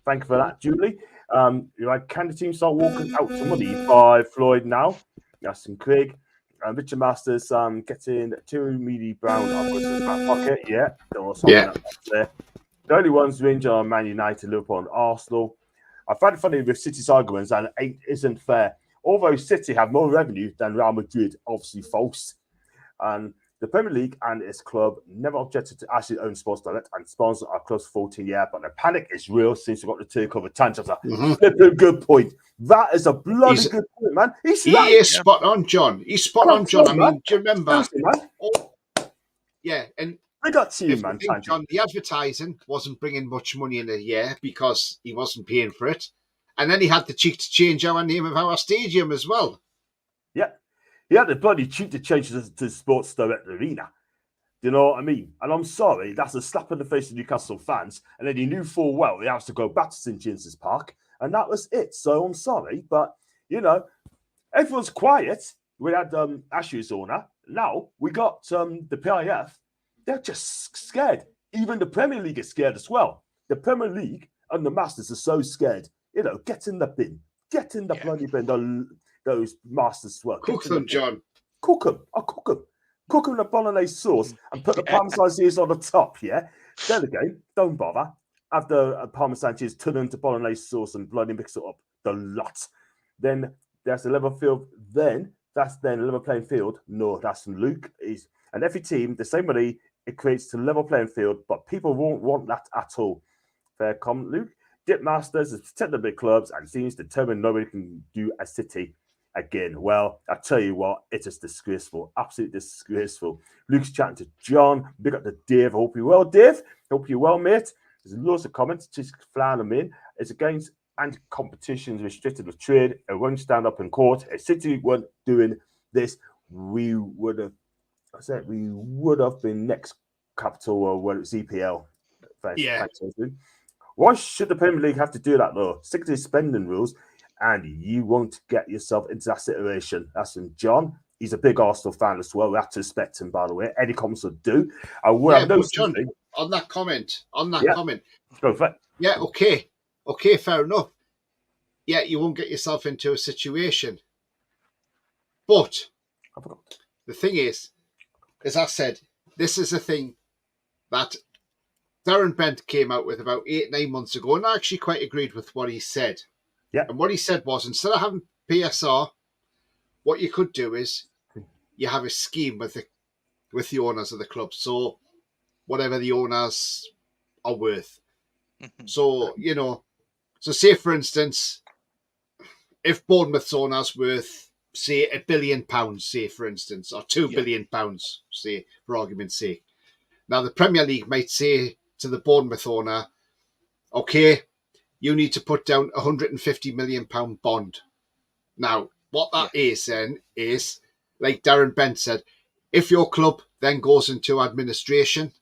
Thank you for that, Julie. Can the team start walking out to money by Lloyd now? Justin Craig. Richard Masters getting 2 meaty brown upwards in his back pocket. Yeah. The only ones Rangers are Man United, Liverpool, and Arsenal. I find it funny with City's arguments, and it isn't fair. Although City have more revenue than Real Madrid, obviously false. And the Premier League and its club never objected to actually own Sports Direct and sponsor our club's 14 year, but the panic is real since we've got the takeover tantrums. Flipping good point. That is a bloody good point, man. He is spot on, John. He's spot on, John. I mean, do you remember? And we got to you, man. John, the advertising wasn't bringing much money in a year because he wasn't paying for it. And then he had the cheek to change our name of our stadium as well. Yeah. He had the bloody cheek to change to Sports Direct Arena. Do you know what I mean? And I'm sorry, that's a slap in the face of Newcastle fans. And then he knew full well he has to go back to St James's Park. And that was it. So I'm sorry. But, everyone's quiet. We had Ashley's owner. Now we got the PIF. They're just scared. Even the Premier League is scared as well. The Premier League and the Masters are so scared. Get in the bin. Get in the bloody bin. Those Masters as well. Cook them, John. Cook them. I'll cook them. Cook them in a bolognese sauce and put the Parmesan cheese on the top, yeah? Then again, don't bother. Have the Parmesan cheese turn into bolognese sauce and bloody mix it up. The lot. Then there's the level field. That's level playing field. No, that's from Luke. And every team, the same money, it creates a level playing field, but people won't want that at all. Fair comment, Luke. Dip Masters is protect the big clubs and seems determined nobody can do a City again. Well, I tell you what, it is disgraceful. Absolutely disgraceful. Luke's chatting to John. Big up to Dave. I hope you're well, Dave. Hope you're well, mate. There's loads of comments. Just flying them in. It's against anti-competitions restricted of trade. It won't stand up in court. If City weren't doing this, we would have been next capital or whether it's EPL. Thanks. Why should the Premier League have to do that though? Stick to the spending rules and you won't get yourself into that situation. That's from John. He's a big Arsenal fan as well. We have to respect him, by the way. Any comments would do. John, on that comment. Go for it. Yeah, okay, fair enough. Yeah, you won't get yourself into a situation. But the thing is, as I said, this is a thing that Darren Bent came out with about 8-9 months ago, and I actually quite agreed with what he said. Yeah. And what he said was, instead of having PSR, what you could do is you have a scheme with the owners of the club. So whatever the owners are worth. So, so say for instance, if Bournemouth's owners worth, say, £1 billion, say for instance, or £2 billion, say, for argument's sake. Now the Premier League might say to the Bournemouth owner, okay, you need to put down £150 million bond. Now, what that is then is, like Darren Bent said, if your club then goes into administration,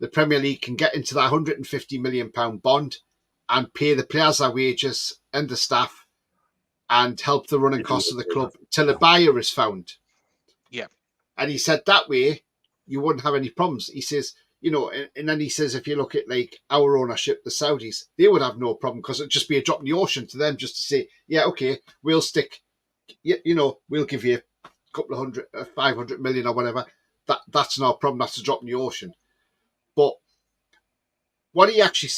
the Premier League can get into that £150 million bond and pay the players their wages and the staff and help the running costs of the club till a buyer is found. Yeah. And he said that way you wouldn't have any problems. He says, you know, and then he says, if you look at like our ownership, the Saudis, they would have no problem because it'd just be a drop in the ocean to them just to say, yeah, okay, we'll stick, you know, we'll give you a couple of 500 million or whatever. That's no problem. That's a drop in the ocean. But when he actually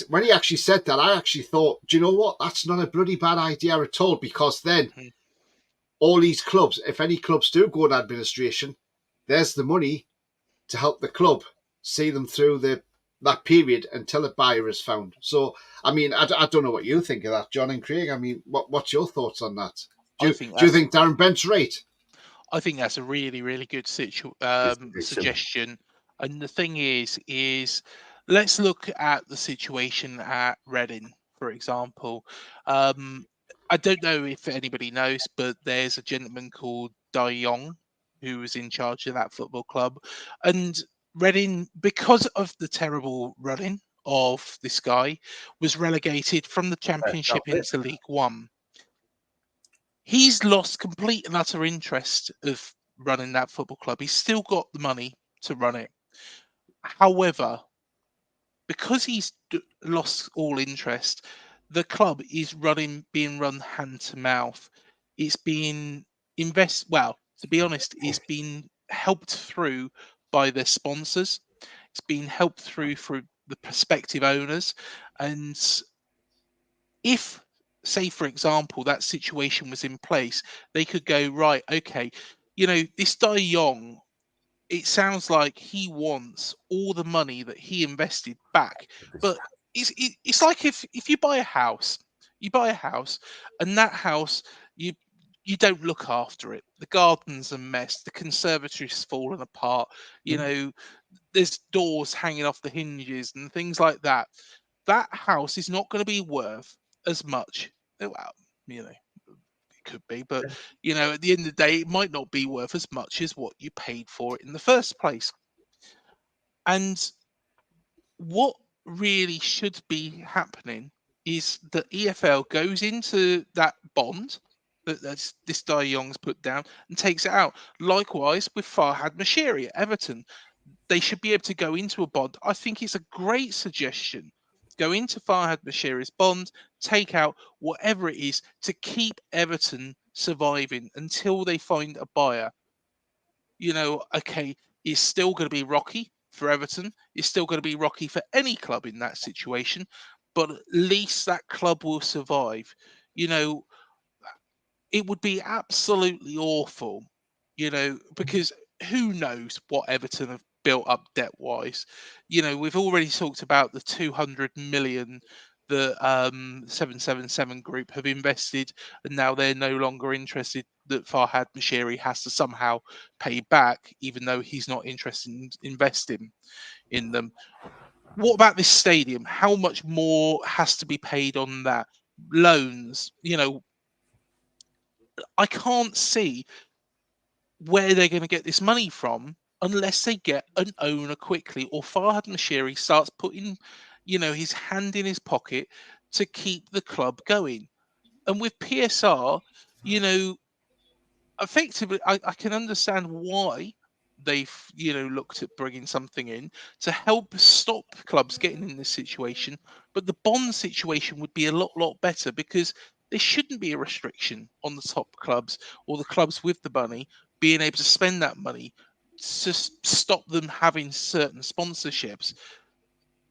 said that, I actually thought, do you know what? That's not a bloody bad idea at all, because then all these clubs, if any clubs do go in administration, there's the money to help the club see them through that period until a buyer is found. So, I mean, I don't know what you think of that, John and Craig. I mean, what's your thoughts on that? Do you think Darren Bent's right? I think that's a really, really good suggestion. And the thing is let's look at the situation at Reading, for example. I don't know if anybody knows, but there's a gentleman called Dai Yong who was in charge of that football club. And Reading, because of the terrible running of this guy, was relegated from the Championship into League One. He's lost complete and utter interest of running that football club. He's still got the money to run it. However, because he's lost all interest, the club is being run hand to mouth. It's being to be honest, it's been helped through by their sponsors. It's been helped through the prospective owners. And if, say, for example, that situation was in place, they could go, right, okay, you know, this Dai Yong, it sounds like he wants all the money that he invested back. But it's like if you buy a house, and that house, you don't look after it. The garden's a mess. The conservatory's fallen apart. You know, there's doors hanging off the hinges and things like that. That house is not going to be worth as much. Well, you know, it could be, but you know, at the end of the day, it might not be worth as much as what you paid for it in the first place. And what really should be happening is that EFL goes into that bond that's this Dai Yong's put down and takes it out. Likewise with Farhad Moshiri at Everton, they should be able to go into a bond. I think it's a great suggestion. Go into Farhad Moshiri's bond, take out whatever it is to keep Everton surviving until they find a buyer. You know, okay, it's still going to be rocky for Everton. It's still going to be rocky for any club in that situation, but at least that club will survive. You know, it would be absolutely awful, you know, because who knows what Everton have built up debt wise. You know, we've already talked about the 200 million that 777 Group have invested, and now they're no longer interested, that Farhad Moshiri has to somehow pay back, even though he's not interested in investing in them. What about this stadium? How much more has to be paid on that? Loans, you know, I can't see where they're going to get this money from unless they get an owner quickly, or Farhad Moshiri starts putting, you know, his hand in his pocket to keep the club going. And with PSR, you know, effectively, I can understand why they've, you know, looked at bringing something in to help stop clubs getting in this situation. But the bond situation would be a lot better, because there shouldn't be a restriction on the top clubs or the clubs with the money being able to spend that money to stop them having certain sponsorships.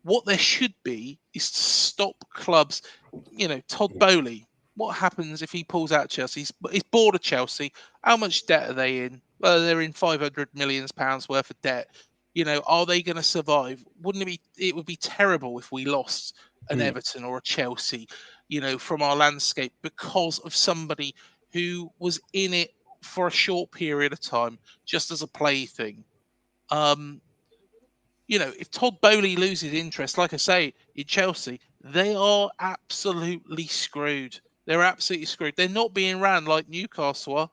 What there should be is to stop clubs, you know, Todd Bowley. What happens if he pulls out Chelsea? He's bored of Chelsea. How much debt are they in? Well, they're in £500 million worth of debt. You know, are they going to survive? Wouldn't it be? It would be terrible if we lost an Everton or a Chelsea, you know, from our landscape because of somebody who was in it for a short period of time, just as a plaything. You know, if Todd Bowley loses interest, like I say, in Chelsea, they are absolutely screwed. They're absolutely screwed. They're not being ran like Newcastle are.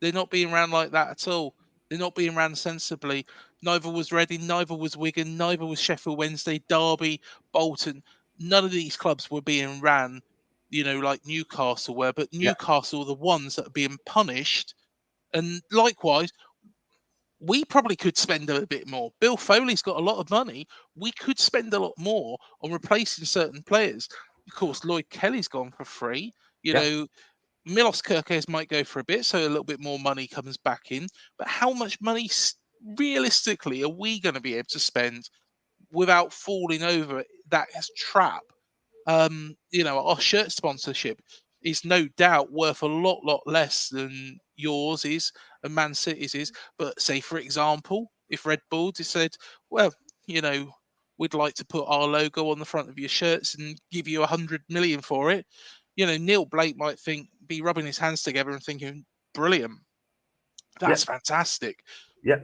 They're not being ran like that at all. They're not being ran sensibly. Neither was Reading, neither was Wigan, neither was Sheffield Wednesday, Derby, Bolton. None of these clubs were being ran, you know, like Newcastle were. But Newcastle are the ones that are being punished. And likewise, we probably could spend a bit more. Bill Foley's got a lot of money. We could spend a lot more on replacing certain players. Of course, Lloyd Kelly's gone for free. You know, Milos Kerkez might go for a bit, so a little bit more money comes back in. But how much money realistically are we going to be able to spend without falling over that trap? You know, our shirt sponsorship is no doubt worth a lot less than yours is and Man City's is. But say, for example, if Red Bull just said, well, you know, we'd like to put our logo on the front of your shirts and give you 100 million for it, you know, Neil Blake might be rubbing his hands together and thinking, brilliant, that's fantastic. Yeah.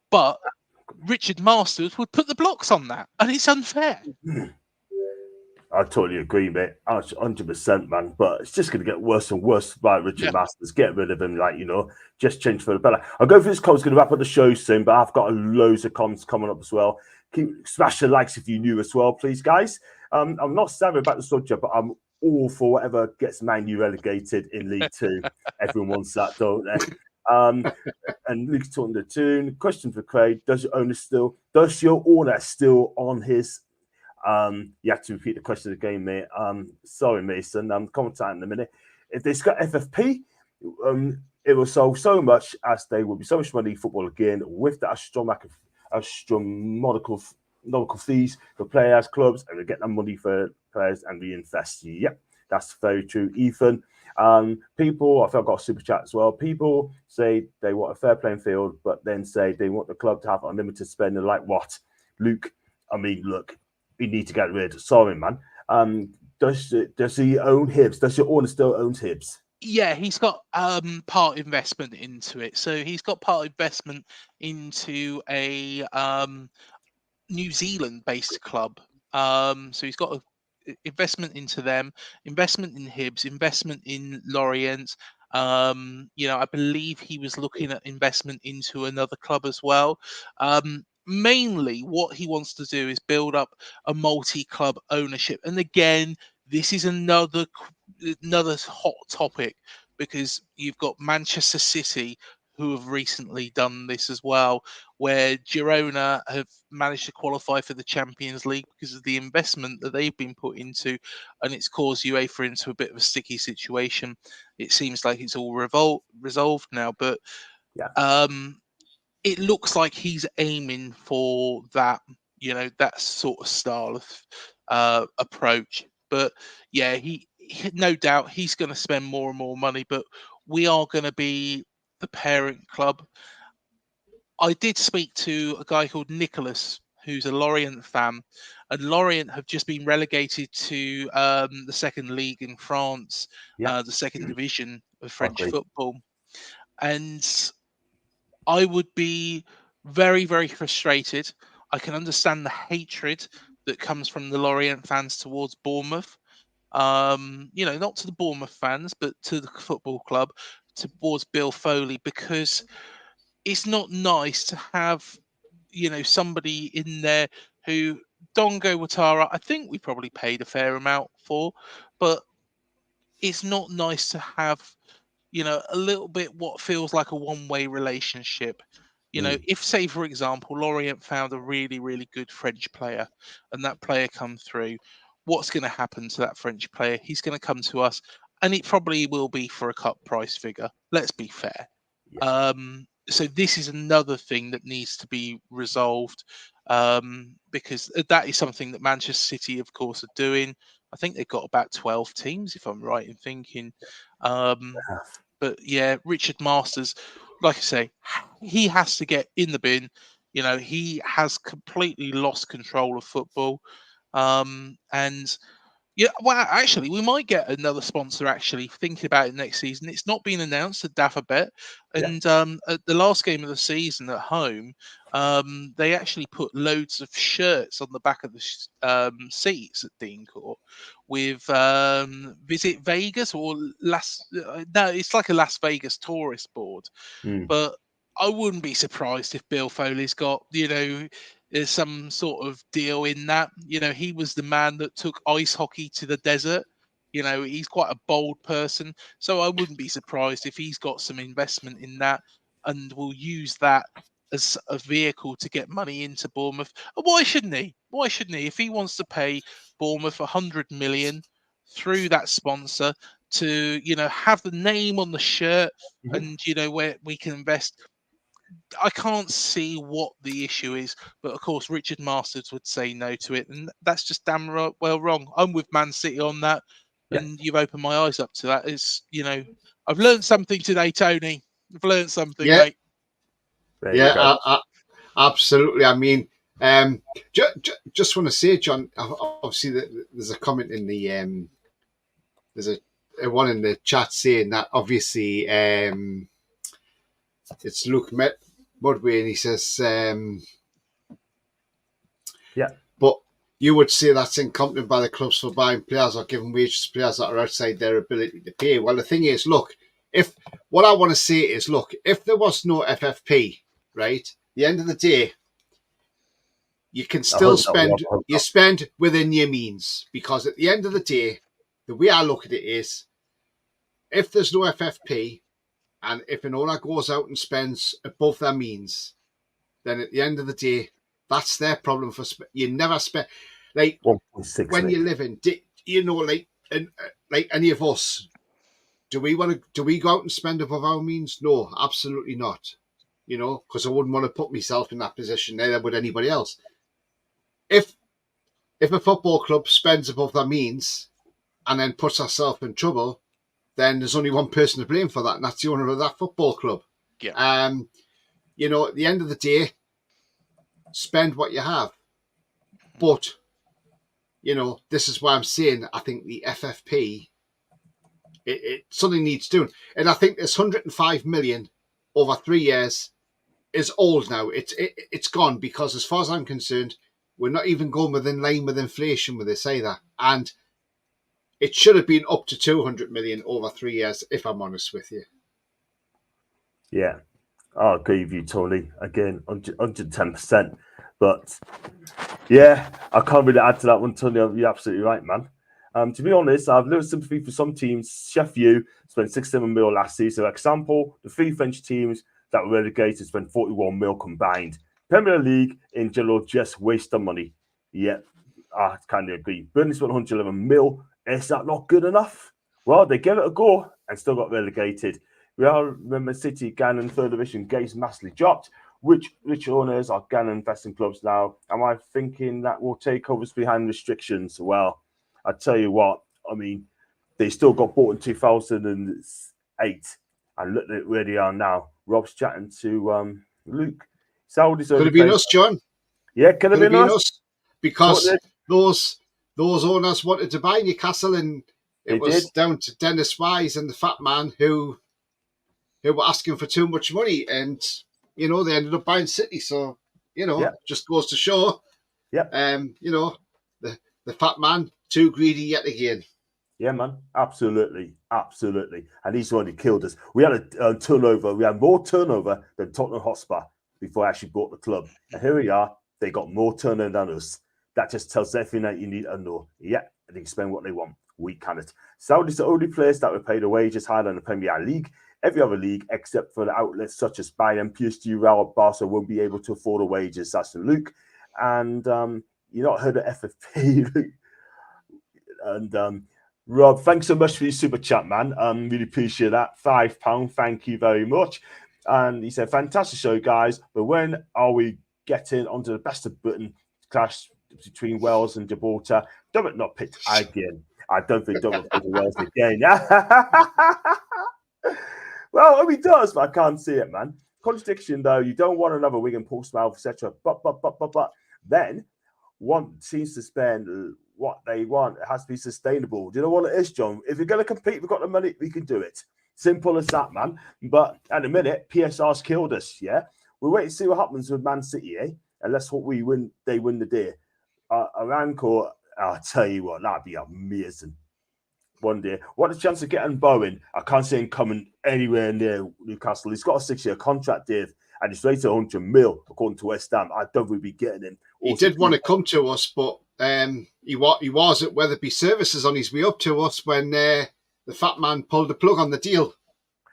But Richard Masters would put the blocks on that, and it's unfair. I totally agree, mate. 100%, man. But it's just going to get worse and worse by Richard Masters. Get rid of him, like, you know, just change for the better. I'll go for this call. It's going to wrap up the show soon, but I've got loads of comments coming up as well. Smash the likes if you're new as well, please, guys. I'm not savvy about the subject, but I'm all for whatever gets Man U relegated in League Two. Everyone wants that, don't they? And Luke's talking the tune. Question for Craig: does your owner still on his? You have to repeat the question again, mate. Sorry, Mason. Comment time in a minute. If they got FFP, it will solve so much, as there will be so much money in football again with the astronomical fees for players, clubs, and we get that money for players and reinvest. Yep, that's very true, Ethan. People, I think I've got a super chat as well. People say they want a fair playing field, but then say they want the club to have unlimited spending. Like what, Luke? I mean, look, we need to get rid. Sorry, man. Does he own Hibs? Does your owner still owns Hibs? Yeah, he's got part investment into it. So he's got part investment into a New Zealand-based club. So he's got investment into them, investment in Hibs, investment in Lorient. You know, I believe he was looking at investment into another club as well. Mainly what he wants to do is build up a multi-club ownership. And again, this is another hot topic, because you've got Manchester City, who have recently done this as well, where Girona have managed to qualify for the Champions League because of the investment that they've been put into, and it's caused UEFA into a bit of a sticky situation. It seems like it's all resolved now, but it looks like he's aiming for that, you know, that sort of style of approach. But yeah, he no doubt he's going to spend more and more money, but we are going to be the parent club. I did speak to a guy called Nicholas, who's a Lorient fan, and Lorient have just been relegated to the second league in France, the second division of French football. And I would be very, very frustrated. I can understand the hatred that comes from the Lorient fans towards Bournemouth. You know, not to the Bournemouth fans, but to the football club, towards Bill Foley, because it's not nice to have, you know, somebody in there who Dongo Watara, I think we probably paid a fair amount for, but it's not nice to have, you know, a little bit what feels like a one-way relationship. You know, if, say, for example, Lorient found a really, really good French player and that player come through, what's going to happen to that French player? He's going to come to us, and it probably will be for a cut price figure. Let's be fair. So this is another thing that needs to be resolved, because that is something that Manchester City, of course, are doing. I think they've got about 12 teams, if I'm right in thinking. But yeah, Richard Masters, like I say, he has to get in the bin. You know, he has completely lost control of football. And yeah, well, actually, we might get another sponsor. Actually, thinking about it next season, it's not been announced. A Dafabet, and at the last game of the season at home, they actually put loads of shirts on the back of the seats at Dean Court with Visit Vegas or no, it's like a Las Vegas tourist board, but I wouldn't be surprised if Bill Foley's got, you know, there's some sort of deal in that. You know, he was the man that took ice hockey to the desert. You know, he's quite a bold person. So I wouldn't be surprised if he's got some investment in that and will use that as a vehicle to get money into Bournemouth. And why shouldn't he? Why shouldn't he? If he wants to pay Bournemouth 100 million through that sponsor to, have the name on the shirt and, where we can invest, I can't see what the issue is. But of course, Richard Masters would say no to it. And that's just damn well wrong. I'm with Man City on that. Yeah. And you've opened my eyes up to that. It's, I've learned something today, Tony. I've learned something, mate. Yeah, absolutely. I mean, just want to say, John, obviously there's a comment in the there's a one in the chat saying that obviously it's Luke Mudway, and he says but you would say that's incompetent by the clubs for buying players or giving wages to players that are outside their ability to pay. Well, the thing is, look, what I want to say is, look, if there was no FFP, right, at the end of the day, you can still spend within your means, because at the end of the day, the way I look at it is, if there's no FFP, and if an owner goes out and spends above their means, then at the end of the day, that's their problem. You never spend, like, 1.6 when you're living, like any of us, do we go out and spend above our means? No, absolutely not. Because I wouldn't want to put myself in that position, neither would anybody else. If a football club spends above their means and then puts herself in trouble, then there's only one person to blame for that, and that's the owner of that football club. Yeah. At the end of the day, spend what you have. But, this is why I'm saying I think the FFP, it something needs doing. And I think this 105 million over 3 years is old now. It's gone, because as far as I'm concerned, we're not even going within line with inflation with this either. And it should have been up to 200 million over 3 years, if I'm honest with you. Yeah, I agree with you, Tony. Again, 110%. But yeah, I can't really add to that one, Tony. You're absolutely right, man. To be honest, I've little sympathy for some teams. Sheffield spent 6-7 mil last season. For example, the 3 French teams that were relegated spent 41 mil combined. Premier League in general just waste of money. Yeah, I kind of agree. Burnley spent 111 mil. Is that not good enough? Well, they gave it a go and still got relegated. Remember City, Gannon, third division, gates massively dropped. Which owners are Gannon investing clubs now? Am I thinking that will take overs behind restrictions? Well, I tell you what, I mean, they still got bought in 2008, and look at where they are now. Rob's chatting to Luke. Could have been us, John. Yeah, could have been us. Because those owners wanted to buy Newcastle, and it was down to Dennis Wise and the Fat Man who were asking for too much money, and they ended up buying City. So just goes to show. Yeah. The Fat Man too greedy yet again. Yeah, man, absolutely. And he's the one who killed us. We had a turnover. We had more turnover than Tottenham Hotspur before I actually bought the club. And here we are. They got more turnover than us. That just tells everything that you need to know. Yeah, they can spend what they want. We cannot. Saudi's the only place that would pay the wages higher than the Premier League. Every other league, except for the outlets such as Bayern, PSG, Real, Barca, won't be able to afford the wages. That's the Luke. And you not heard of FFP, Luke. And Rob, thanks so much for your super chat, man. Really appreciate that. £5. Thank you very much. And he said, fantastic show, guys. But when are we getting onto the best of Britain clash between Wales and Gibraltar? Don't not pick again. I don't think Dublin plays Wales again. Well, I mean, he does, but I can't see it, man. Contradiction, though. You don't want another Wigan, Portsmouth, etc. But then one seems to spend what they want. It has to be sustainable. Do you know what it is, John? If you're going to compete, we've got the money, we can do it. Simple as that, man. But at the minute, PSR's killed us, yeah? We'll wait and see what happens with Man City, eh? And let's hope they win the day. Aramco, I'll tell you what, that'd be amazing. One day. What a chance of getting Bowen. I can't see him coming anywhere near Newcastle. He's got a 6-year contract, Dave, and he's rated 100 mil, according to West Ham. I don't think we'd be getting him. He did want to come to us, but he was at Weatherby Services on his way up to us when the Fat Man pulled the plug on the deal,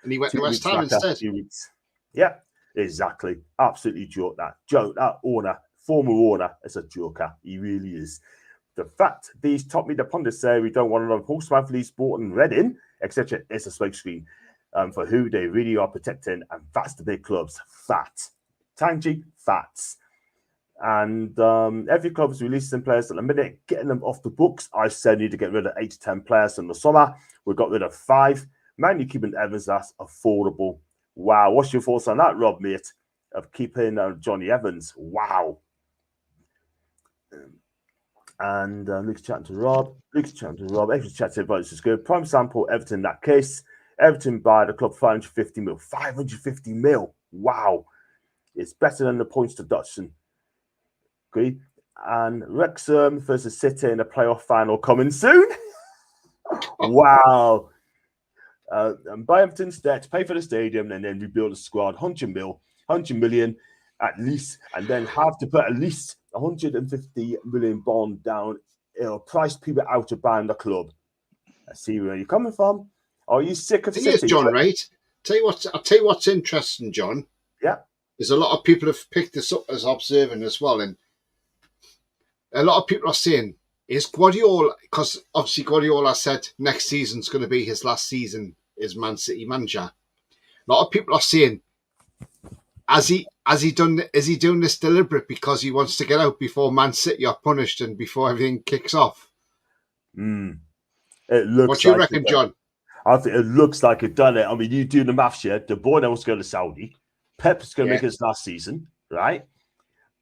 and he went to West Ham instead. Yeah. Exactly. Absolutely joke that. Joke that owner, former owner, is a joker. He really is. The fact these top media pundits say we don't want another post-monthly sport and Reading, etc., is a smokescreen for who they really are protecting, and that's the big clubs. Fat. Tangy, facts. And every club is releasing players at the minute, getting them off the books. I said need to get rid of 8 to 10 players in the summer. We got rid of 5. Mainly keeping Evans, that's affordable. Wow. What's your thoughts on that, Rob, mate, of keeping Johnny Evans? Wow. And Luke's chatting to Rob. Everyone's chatting about this is good. Prime sample, Everton in that case. Everton buy the club 550 mil. 550 mil. Wow. It's better than the points deduction. Agree. And Wrexham versus City in the playoff final coming soon. Wow. And buy Everton's debt, pay for the stadium, and then rebuild a squad, 100 million at least, and then have to put at least 150 million bond down. It'll price people out of buying the club. I see where you're coming from. Are you sick of City? Yes, John, right? I'll tell you what's interesting, John. Yeah. There's a lot of people have picked this up as observing as well, and a lot of people are saying, is Guardiola, because obviously Guardiola said next season's going to be his last season as Man City manager. A lot of people are saying, is he doing this deliberate because he wants to get out before Man City are punished and before everything kicks off? It looks. What do you reckon, John? I think it looks like it done it. I mean, you do the maths here. De Bruyne wants to go to Saudi. Pep's going to make his last season, right?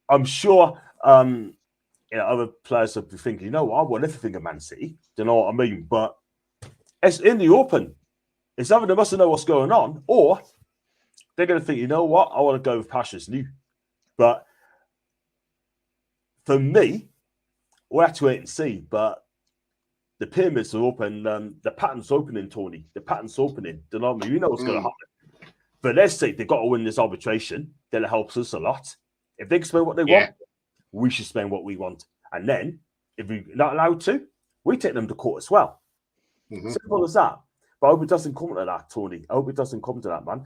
I'm sure other players will be thinking, you know what, I want everything at Man City. Do you know what I mean? But it's in the open. It's either they mustn't know what's going on, or they're going to think, you know what, I want to go with Pasha's new. But for me, we'll have to wait and see. But the pyramids are open. The pattern's opening, Tony. The pattern's opening. Do you know what I mean? You know what's going to happen. For their sake, they've got to win this arbitration. Then it helps us a lot. If they can spend what they want, we should spend what we want. And then, if we're not allowed to, we take them to court as well. Simple as that. But I hope it doesn't come to that, Tony. I hope it doesn't come to that, man.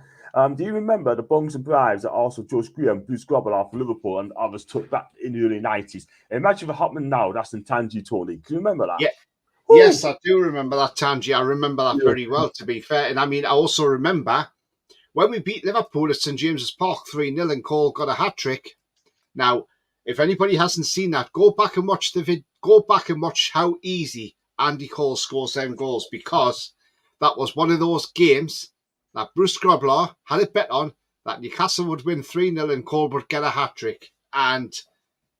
Do you remember the bongs and bribes that also George Graham, Bruce Grobbelaar from Liverpool and others took back in the early 90s? Imagine if it happened now, that's in Tangy, Tony. Can you remember that? Yeah. Woo! Yes, I do remember that, Tangy. I remember that very well, to be fair. And I mean, I also remember when we beat Liverpool at St James's Park 3-0 and Cole got a hat-trick. Now, if anybody hasn't seen that, go back and watch the video. Go back and watch how easy Andy Cole scores them goals, because that was one of those games that Bruce Grobbelaar had a bet on that Newcastle would win 3-0 and Cole would get a hat-trick, and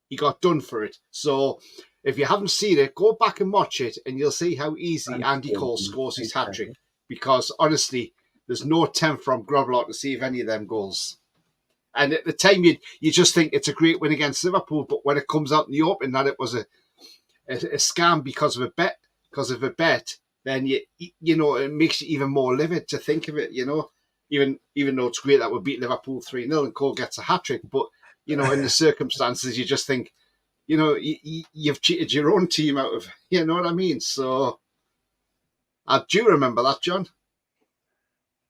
he got done for it. So if you haven't seen it, go back and watch it, and you'll see how easy Andy Cole scores his hat-trick, because honestly, there's no attempt from Grobbelaar to save any of them goals. And at the time, you just think it's a great win against Liverpool, but when it comes out in the open that it was a scam because of a bet, then you know it makes you even more livid to think of it. You know, even though it's great that we beat Liverpool 3-0 and Cole gets a hat trick, but you know, in the circumstances, you just think, you know, you've cheated your own team out of. You know what I mean? So, do you remember that, John?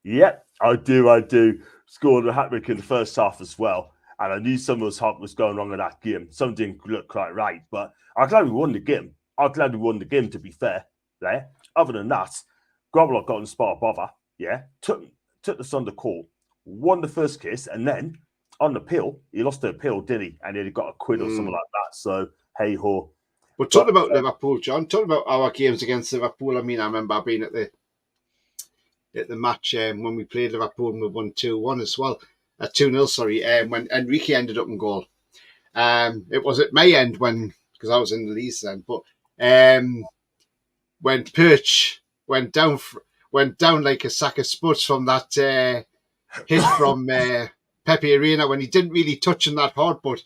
Yeah, I do. Scored a hat-trick in the first half as well. And I knew some of us was going wrong in that game. Some didn't look quite right. But I'm glad we won the game. To be fair. Right? Other than that, Grobbelaar got in the spot of bother. Yeah. Took the Sunday call. Won the first kiss. And then on the appeal, he lost the appeal, didn't he? And then he got a quid or something like that. So, hey-ho. But talking about Liverpool, John, talking about our games against Liverpool, I mean, I remember being at the match when we played Liverpool and we won 2-1 as well. 2-0, sorry, when Enrique ended up in goal. It was at my end because I was in the Leeds then, but when Perch went down like a sack of spuds from that hit from Pepe Arena, when he didn't really touch him that hard, but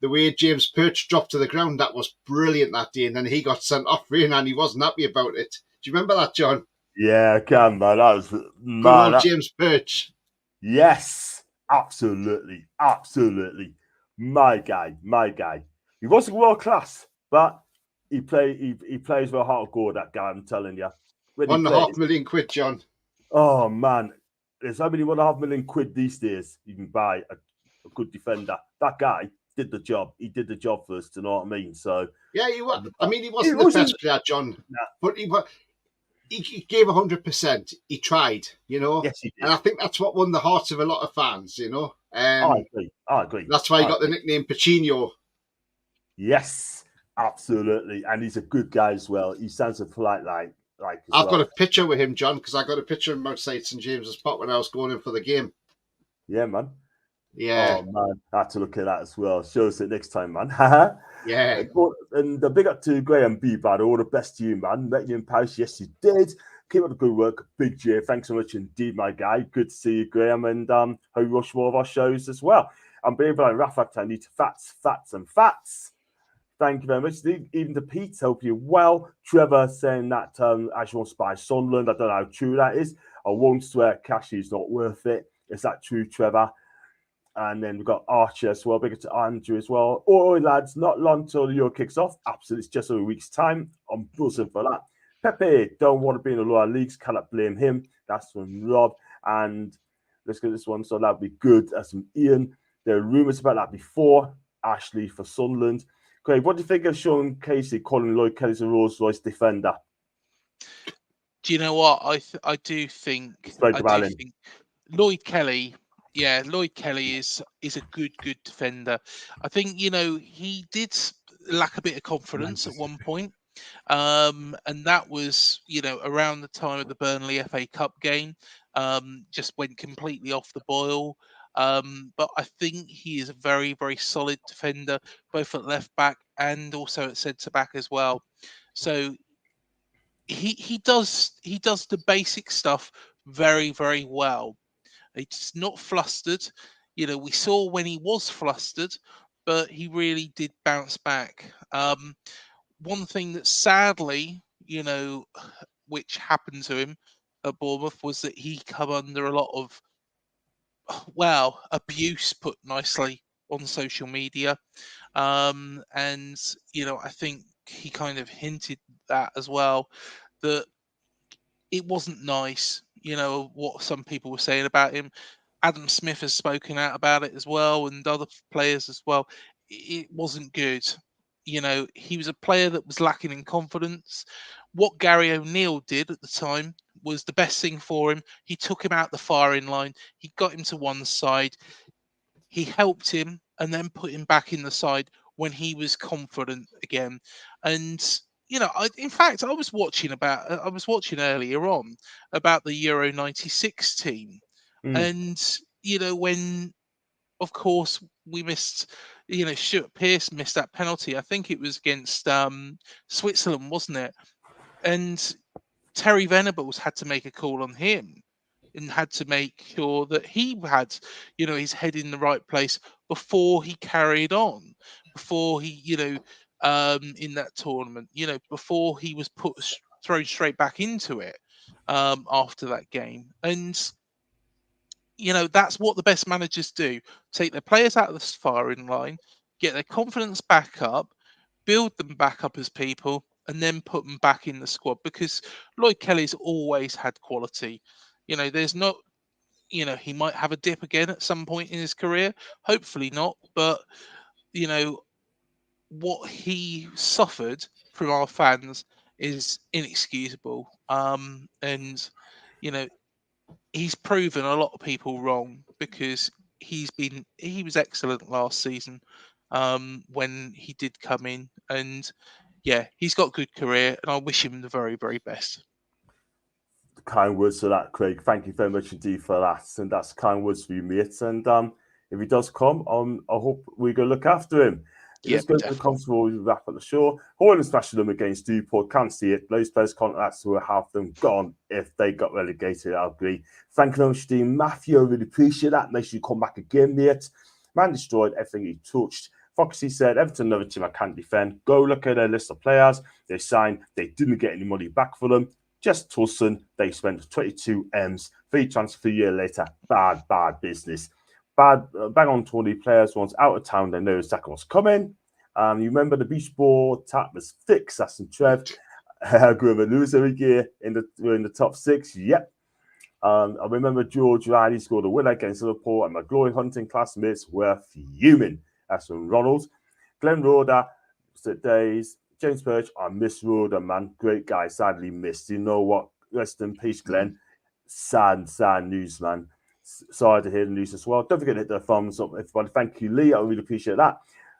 the way James Perch dropped to the ground, that was brilliant that day, and then he got sent off Arena and he wasn't happy about it. Do you remember that, John? Yeah, I can, man. That was good old James Perch. Yes, absolutely. My guy. He wasn't world class, but he plays with a heart of gold, that guy, I'm telling you. £1.5 million, John. Oh, man. there's only £1.5 million these days you can buy a good defender. That guy did the job. He did the job for us. Do you know what I mean? So yeah, he was. I mean, he wasn't the best player, John, but he gave 100%. He tried, you know. Yes, he did. And I think that's what won the hearts of a lot of fans, you know. I agree. That's why he got the nickname Pacino. Yes, absolutely. And he's a good guy as well. He sounds a polite like. I've got a picture with him, John, because I got a picture of him outside St James's Park when I was going in for the game. Yeah, man. Yeah. Oh, man. I have to look at that as well. Show us it next time, man. Yeah. And the big up to Graham B, bad. All the best to you, man. Met you in Paris. Yes, you did. Keep up the good work. Big J. Thanks so much indeed, my guy. Good to see you, Graham. And hope you watch more of our shows as well. I'm being like Rafa. I need fats. Thank you very much. Even to Pete, hope you're well. Trevor saying that actually wants to buy Sunderland. I don't know how true that is. I won't swear Cashy's not worth it. Is that true, Trevor? And then we've got Archer as well. Bigger to Andrew as well. Oh, lads, not long till the Euro kicks off. Absolutely, it's just a week's time. I'm buzzing for that. Pepe, don't want to be in the lower leagues. Cannot blame him. That's from Rob. And let's get this one. So that'll be good. That's from Ian. There are rumours about that before. Ashley for Sunderland. Craig, what do you think of Sean Casey calling Lloyd Kelly a Rolls Royce defender? Do you know what? I do think Lloyd Kelly. Yeah, Lloyd Kelly is a good defender. I think, you know, he did lack a bit of confidence at one point. And that was, you know, around the time of the Burnley FA Cup game. Just went completely off the boil. But I think he is a very, very solid defender, both at left back and also at centre back as well. So he does the basic stuff very, very well. It's not flustered. You know, we saw when he was flustered, but he really did bounce back. One thing that sadly, you know, which happened to him at Bournemouth was that he come under a lot of, well, abuse, put nicely, on social media. And, you know, I think he kind of hinted that as well, that it wasn't nice, you know, what some people were saying about him. Adam Smith has spoken out about it as well, and other players as well. It wasn't good. You know, he was a player that was lacking in confidence. What Gary O'Neill did at the time was the best thing for him. He took him out the firing line. He got him to one side. He helped him and then put him back in the side when he was confident again. And you know, in fact, I was watching earlier on about the Euro '96 team, and you know, when of course we missed, you know, Stuart Pearce missed that penalty. I think it was against Switzerland, wasn't it? And Terry Venables had to make a call on him and had to make sure that he had, you know, his head in the right place before he carried on, before he, you know, in that tournament, you know, before he was thrown straight back into it after that game. And you know, that's what the best managers do: take their players out of the firing line, get their confidence back up, build them back up as people, and then put them back in the squad. Because Lloyd Kelly's always had quality. You know, there's not, you know, he might have a dip again at some point in his career. Hopefully not. But, you know, what he suffered from our fans is inexcusable. And, you know, he's proven a lot of people wrong, because he was excellent last season when he did come in. And yeah, he's got a good career, and I wish him the very, very best. Kind words for that, Craig. Thank you very much indeed for that. And that's kind words for you, mates. And if he does come, I hope we go look after him. Let's go to the comfortable wrap up the show. Horn and smashing them against Newport. Can't see it. Those players contacts will have them gone if they got relegated. I agree. Thank you very much, Dean Matthew. I really appreciate that. Make sure you come back again, mate. Man destroyed everything he touched. Foxy said, Everton, another team I can't defend. Go look at their list of players they signed. They didn't get any money back for them. Just Tulson, they spent 22 M's. Free transfer a year later. Bad business. Bang on 20 players once out of town. They know exactly what's coming. You remember the beach ball tap was fixed. That's some Trev. Grover loser every year in the top 6. Yep. I remember George Riley scored a winner against Liverpool, and my glory hunting classmates were fuming. That's from Ronald. Glenn Roder said days. James Perch, I miss Roder, man. Great guy, sadly missed. You know what? Rest in peace, Glenn. Sad news, man. Sorry to hear the news as well. Don't forget to hit the thumbs up, everybody. Thank you, Lee. I really appreciate that.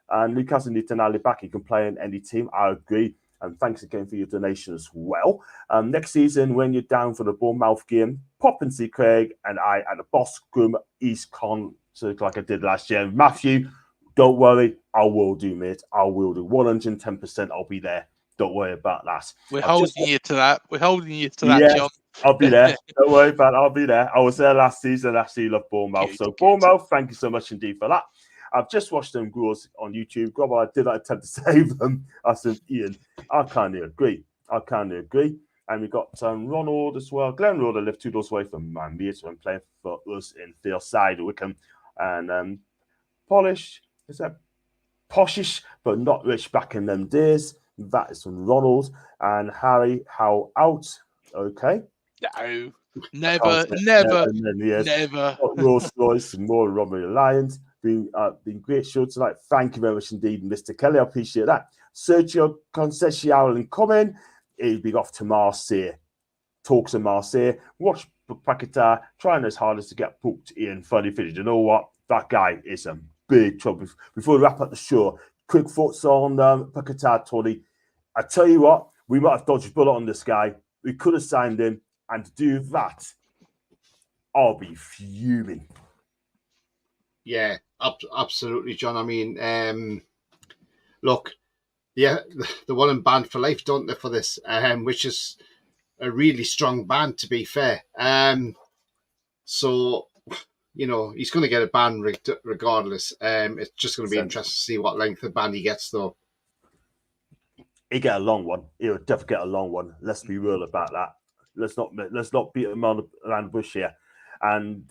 And Newcastle need to Ali back. He can play in any team. I agree. And thanks again for your donation as well. Next season, when you're down for the Bournemouth game, pop and see Craig and I at the Boscombe East concert like I did last year. Matthew, don't worry. I will do, mate. I will do. 110%. I'll be there. Don't worry about that. We're holding you to that. We're holding you to that, John. I'll be there. Don't worry about it. I'll be there. I was there last season. I actually love Bournemouth. Bournemouth, thank you so much indeed for that. I've just watched them girls on YouTube. God, I did attempt to save them. I said, Ian, I kind of agree. And we got Ronald as well. Glenn Roder lived 2 doors away from my mates when playing for us in Field Side, Wickham. And Polish, is that poshish, but not rich back in them days. That is from Ronald. And Harry, how out? Okay. No, never. Rolls Royce and more Robbery Lions. Been great show tonight. Thank you very much indeed, Mr. Kelly. I appreciate that. Sergio Conceição coming. He'll be off to Marseille. Talks of Marseille. Watch Paquetá trying as hard as to get booked in funny finish. You know what? That guy is in big trouble. Before we wrap up the show, quick thoughts on Paquetá, Tony. I tell you what, we might have dodged a bullet on this guy. We could have signed him, and to do that, I'll be fuming. Yeah, absolutely, John. I mean, look, yeah, the one in banned for life, don't they, for this, which is a really strong ban, to be fair. So, you know, he's going to get a ban regardless. It's just going to be interesting to see what length of ban he gets, though. He'll get a long one. He'll definitely get a long one. Let's be real about that. Let's not beat him around the bush here. And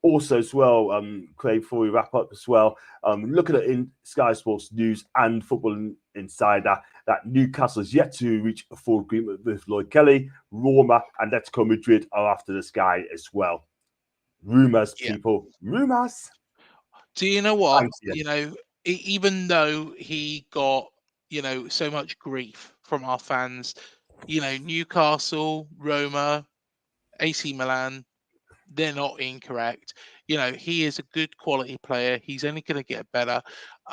also as well, Craig, before we wrap up as well, looking at in Sky Sports News and Football Insider, that Newcastle is yet to reach a full agreement with Lloyd Kelly, Roma, and Atletico Madrid are after this guy as well. Rumours, people. Rumours. Do you know what? Thanks, you know, even though he got, you know, so much grief from our fans, you know, Newcastle, Roma, AC Milan, they're not incorrect. You know, he is a good quality player. He's only going to get better.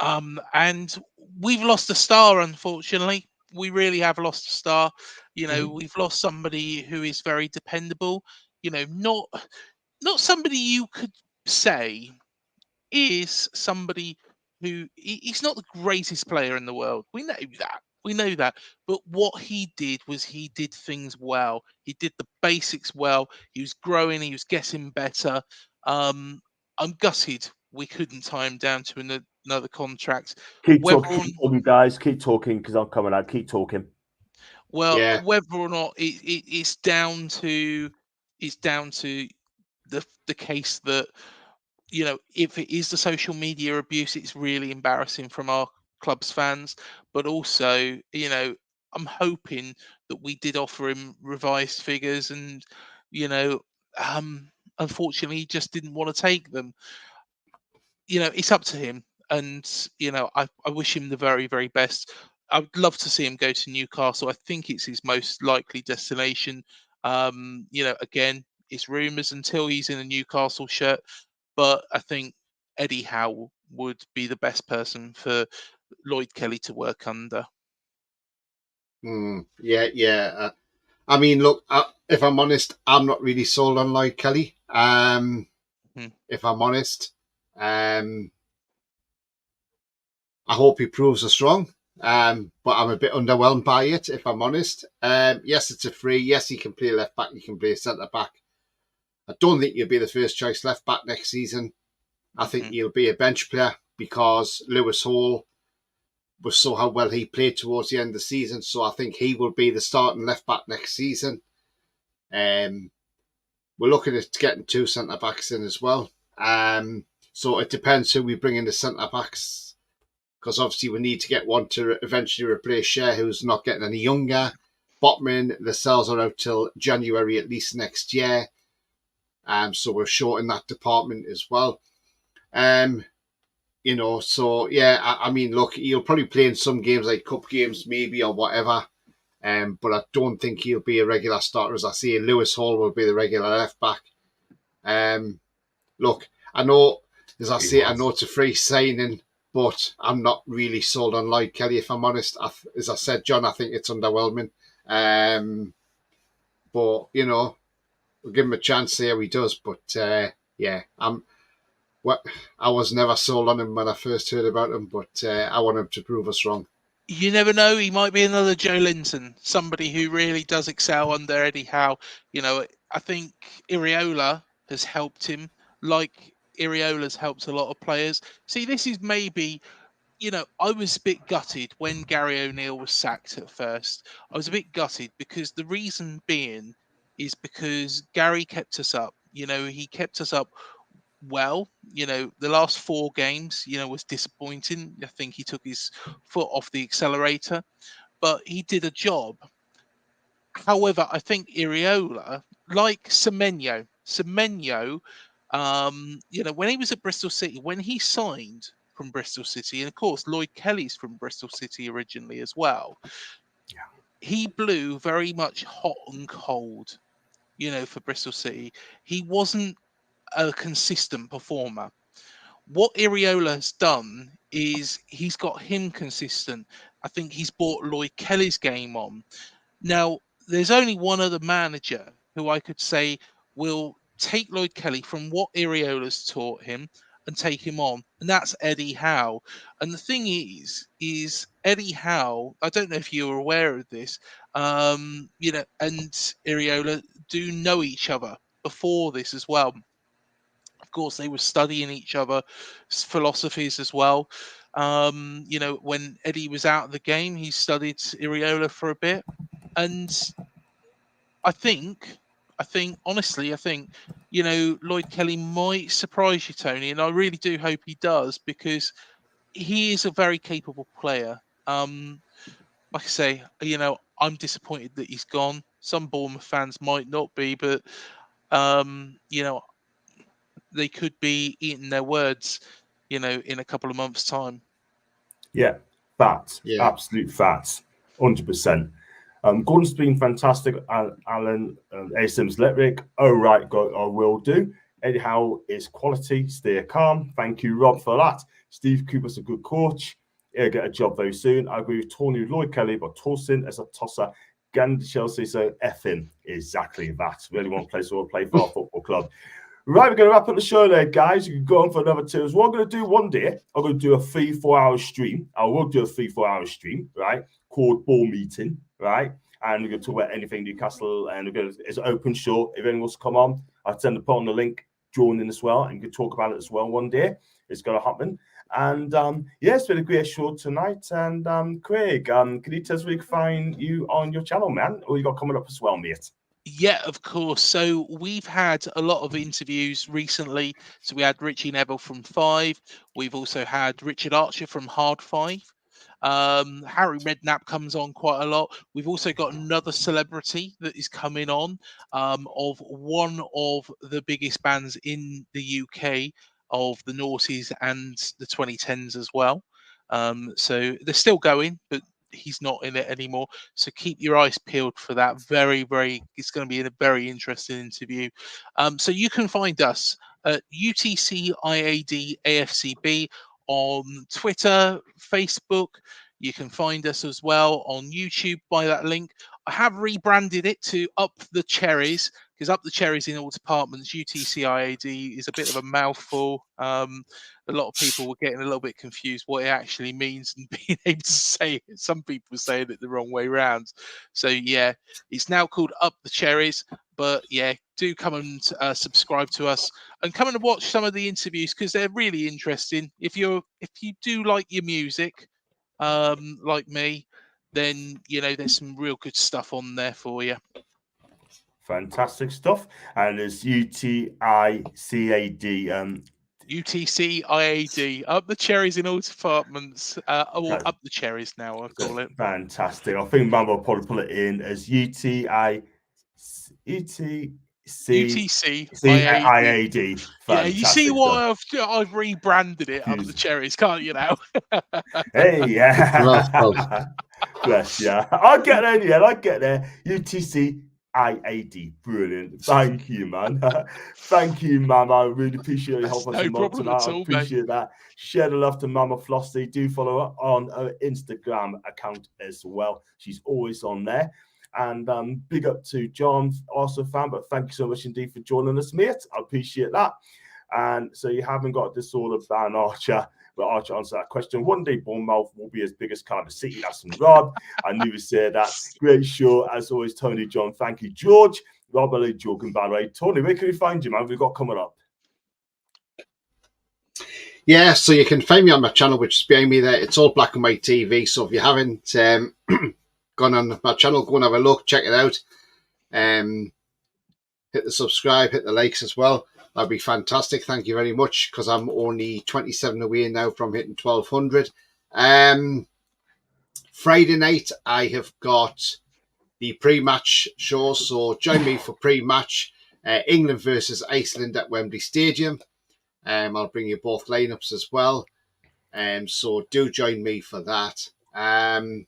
And we've lost a star, unfortunately. We really have lost a star. You know, we've lost somebody who is very dependable. You know, not somebody you could say is somebody who he's not the greatest player in the world. We know that. We know that. But what he did was he did things well. He did the basics well. He was growing. He was getting better. I'm gutted we couldn't tie him down to another contract. Keep talking, guys. Keep talking because I'm coming out. Keep talking. Well, whether or not it's down to the case that, you know, if it is the social media abuse, it's really embarrassing from our club's fans. But also, you know, I'm hoping that we did offer him revised figures, and, you know, unfortunately, he just didn't want to take them. You know, it's up to him, and, you know, I wish him the very, very best. I would love to see him go to Newcastle. I think it's his most likely destination. You know, again, it's rumours until he's in a Newcastle shirt, but I think Eddie Howe would be the best person for Lloyd Kelly to work under. Yeah. I mean, look, if I'm honest, I'm not really sold on Lloyd Kelly. If I'm honest, I hope he proves us wrong. But I'm a bit underwhelmed by it, if I'm honest. Yes, it's a free. Yes, he can play left back. He can play centre back. I don't think he'll be the first choice left back next season. I think he'll be a bench player because Lewis Hall was so how well he played towards the end of the season. So I think he will be the starting left back next season. We're looking at getting 2 centre backs in as well. So it depends who we bring in the centre backs, because obviously we need to get one to eventually replace Cher, who's not getting any younger. Botman, the sales are out till January at least next year. So we're short in that department as well. You know, so yeah, I mean, look, he'll probably play in some games like cup games maybe or whatever. But I don't think he'll be a regular starter. As I say, Lewis Hall will be the regular left back. Look, I know, as I say, I know it's a free signing, but I'm not really sold on Lloyd Kelly, if I'm honest. As I said, John, I think it's underwhelming. But, you know, we'll give him a chance, see how he does. But, yeah, I was never sold on him when I first heard about him, but I want him to prove us wrong. You never know. He might be another Joe Linton, somebody who really does excel under Eddie Howe. You know, I think Iriola has helped him, like Iriola's helped a lot of players. See, this is maybe, you know, I was a bit gutted when Gary O'Neill was sacked at first. I was a bit gutted because the reason being is because Gary kept us up. You know, he kept us up well. You know, the last 4 games, you know, was disappointing. I think he took his foot off the accelerator, but he did a job. However, I think Iriola, like Semenyo, you know, when he was at Bristol City, when he signed from Bristol City, and of course Lloyd Kelly's from Bristol City originally as well, he blew very much hot and cold, you know, for Bristol City. He wasn't a consistent performer. What Iriola has done is he's got him consistent. I think he's brought Lloyd Kelly's game on. Now, there's only one other manager who I could say will take Lloyd Kelly from what Iriola's taught him and take him on, and that's Eddie Howe. And the thing is Eddie Howe, I don't know if you're aware of this, you know, and Iriola do know each other before this as well. Of course, they were studying each other's philosophies as well. You know, when Eddie was out of the game, he studied Iriola for a bit. And I think, honestly, you know, Lloyd Kelly might surprise you, Tony, and I really do hope he does because he is a very capable player. Like I say, you know, I'm disappointed that he's gone. Some Bournemouth fans might not be, but you know, they could be eating their words, you know, in a couple of months' time. Yeah, facts, Yeah. absolute facts, 100%. Gordon's been fantastic. Alan, ASM's Letric. Oh, right, I will do. Eddie Howe is quality. Stay calm. Thank you, Rob, for that. Steve Cooper's a good coach. He'll get a job very soon. I agree with Tony Lloyd Kelly, but Torsten as a tosser. Gandhi Chelsea, so F him. Exactly that. Really want to play, so we'll play for our football club. Right, we're going to wrap up the show there, guys. You can go on for another 2. So what I'm going to do one day, I'm going to do a 3-4 hour stream. I will do a 3-4 hour stream, right, called Ball Meeting, right? And we're going to talk about anything Newcastle, and it's open show. If anyone wants to come on, I'll send put on the link, join in as well, and you can talk about it as well one day. It's going to happen. And yeah, it's been a great show tonight. And Craig, can you tell us where we can find you on your channel, man? Or you got coming up as well, mate? Yeah, of course. So we've had a lot of interviews recently. So we had Richie Neville from 5. We've also had Richard Archer from Hard 5. Harry Redknapp comes on quite a lot. We've also got another celebrity that is coming on of one of the biggest bands in the UK of the noughties and the 2010s as well. So they're still going, but he's not in it anymore. So keep your eyes peeled for that. It's going to be a very interesting interview. So you can find us at UTC IAD AFCB on Twitter, Facebook. You can find us as well on YouTube by that link. I have rebranded it to Up the Cherries because Up the Cherries in all departments, UTC IAD is a bit of a mouthful. A lot of people were getting a little bit confused what it actually means and being able to say it. Some people were saying it the wrong way around. So yeah, it's now called Up the Cherries. But yeah, do come and subscribe to us and come and watch some of the interviews because they're really interesting. If you do like your music, like me, then you know there's some real good stuff on there for you. Fantastic stuff. And there's UTICAD. UTC IAD, Up the Cherries in all departments, or Up the Cherries now, I call it. Fantastic. I think Mum will probably put it in as UTI. UTC IAD. Yeah, you see why I've rebranded it under the cherries, can't you now? Hey, yeah. Well, Bless you. I'll get there, yeah, I'll get there. UTC IAD. Brilliant. Thank you, man. Thank you, Mama. I really appreciate your help us No problem at I all, appreciate that. Share the love to Mama Flossie. Do follow her on her Instagram account as well. She's always on there. And big up to John, also fan, but thank you so much indeed for joining us, mate. I appreciate that. And so you haven't got this sort of ban Archer. But Archer answered that question. One day, Bournemouth will be as big as Cardiff City. That's from Rob. I knew he said that. Great show. As always, Tony, John. Thank you, George. Rob, I like joking, by the way. Tony, where can we find you, man? We've got coming up. Yeah, so you can find me on my channel, which is behind me there. It's all Black and White TV. So if you haven't gone on my channel, go and have a look, check it out. Hit the subscribe, hit the likes as well. That'd be fantastic. Thank you very much, because I'm only 27 away now from hitting 1200. Friday night, I have got the pre-match shows, so join me for pre-match England versus Iceland at Wembley Stadium. I'll bring you both lineups as well. So do join me for that. And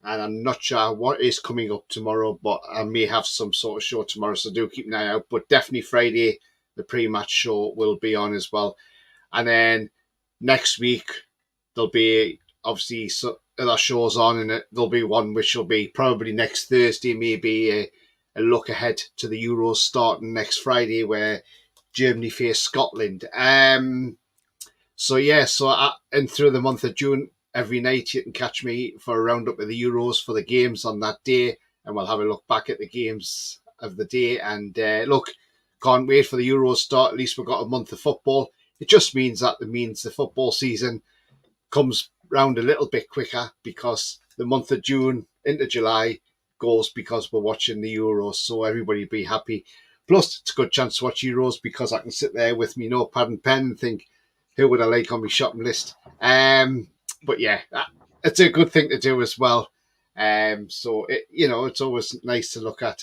I'm not sure what is coming up tomorrow, but I may have some sort of show tomorrow, so do keep an eye out. But definitely Friday, the pre-match show will be on as well. And then next week, there'll be obviously other shows on, and there'll be one which will be probably next Thursday, maybe a look ahead to the Euros starting next Friday, where Germany face Scotland. And through the month of June, every night you can catch me for a roundup of the Euros for the games on that day, and we'll have a look back at the games of the day. And can't wait for the Euros start. At least we've got a month of football. It just means the football season comes round a little bit quicker, because the month of June into July goes because we're watching the Euros. So everybody be happy. Plus, it's a good chance to watch Euros, because I can sit there with me notepad and pen and think, who would I like on my shopping list? But yeah, it's a good thing to do as well. So it's always nice to look at.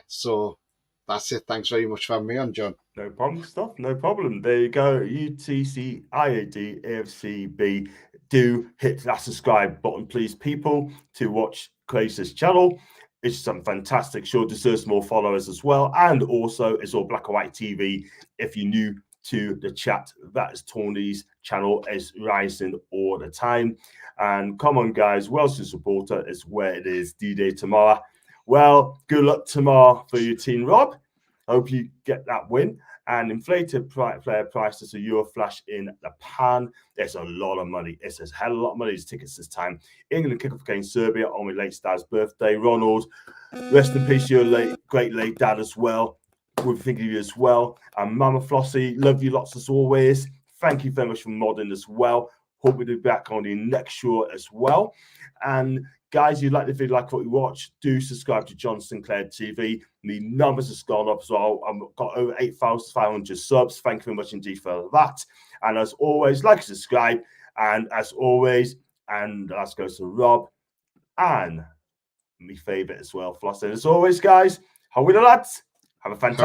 So that's it. Thanks very much for having me on, John. No problem, stuff. No problem. There you go. UTC IAD AFCB. Do hit that subscribe button, please, people, to watch Craig's channel. It's some fantastic show. Deserves more followers as well. And also, it's all Black and White TV. If you're new to the chat, that is Tony's channel, is rising all the time. And come on, guys, Welsh supporter is where it is. D-Day tomorrow. Well, good luck tomorrow for your team, Rob. Hope you get that win. And inflated player prices, a Euro flash in the pan. There's a lot of money. It's a hell of a lot of money. These tickets this time. England kick off against Serbia on my late dad's birthday. Ronald, rest in peace, your great late dad as well. We're thinking of you as well. And Mama Flossie, love you lots as always. Thank you very much for modding as well. Hope we'll be back on the next show as well. And guys, if you like the video, like what you watch, do subscribe to John Sinclair TV. The numbers have gone up as well. I've got over 8,500 subs. Thank you very much indeed for that. And as always, like and subscribe. And as always, and let's go to Rob and my favourite as well, Floss. And as always, guys, how are we the lads? Have a fantastic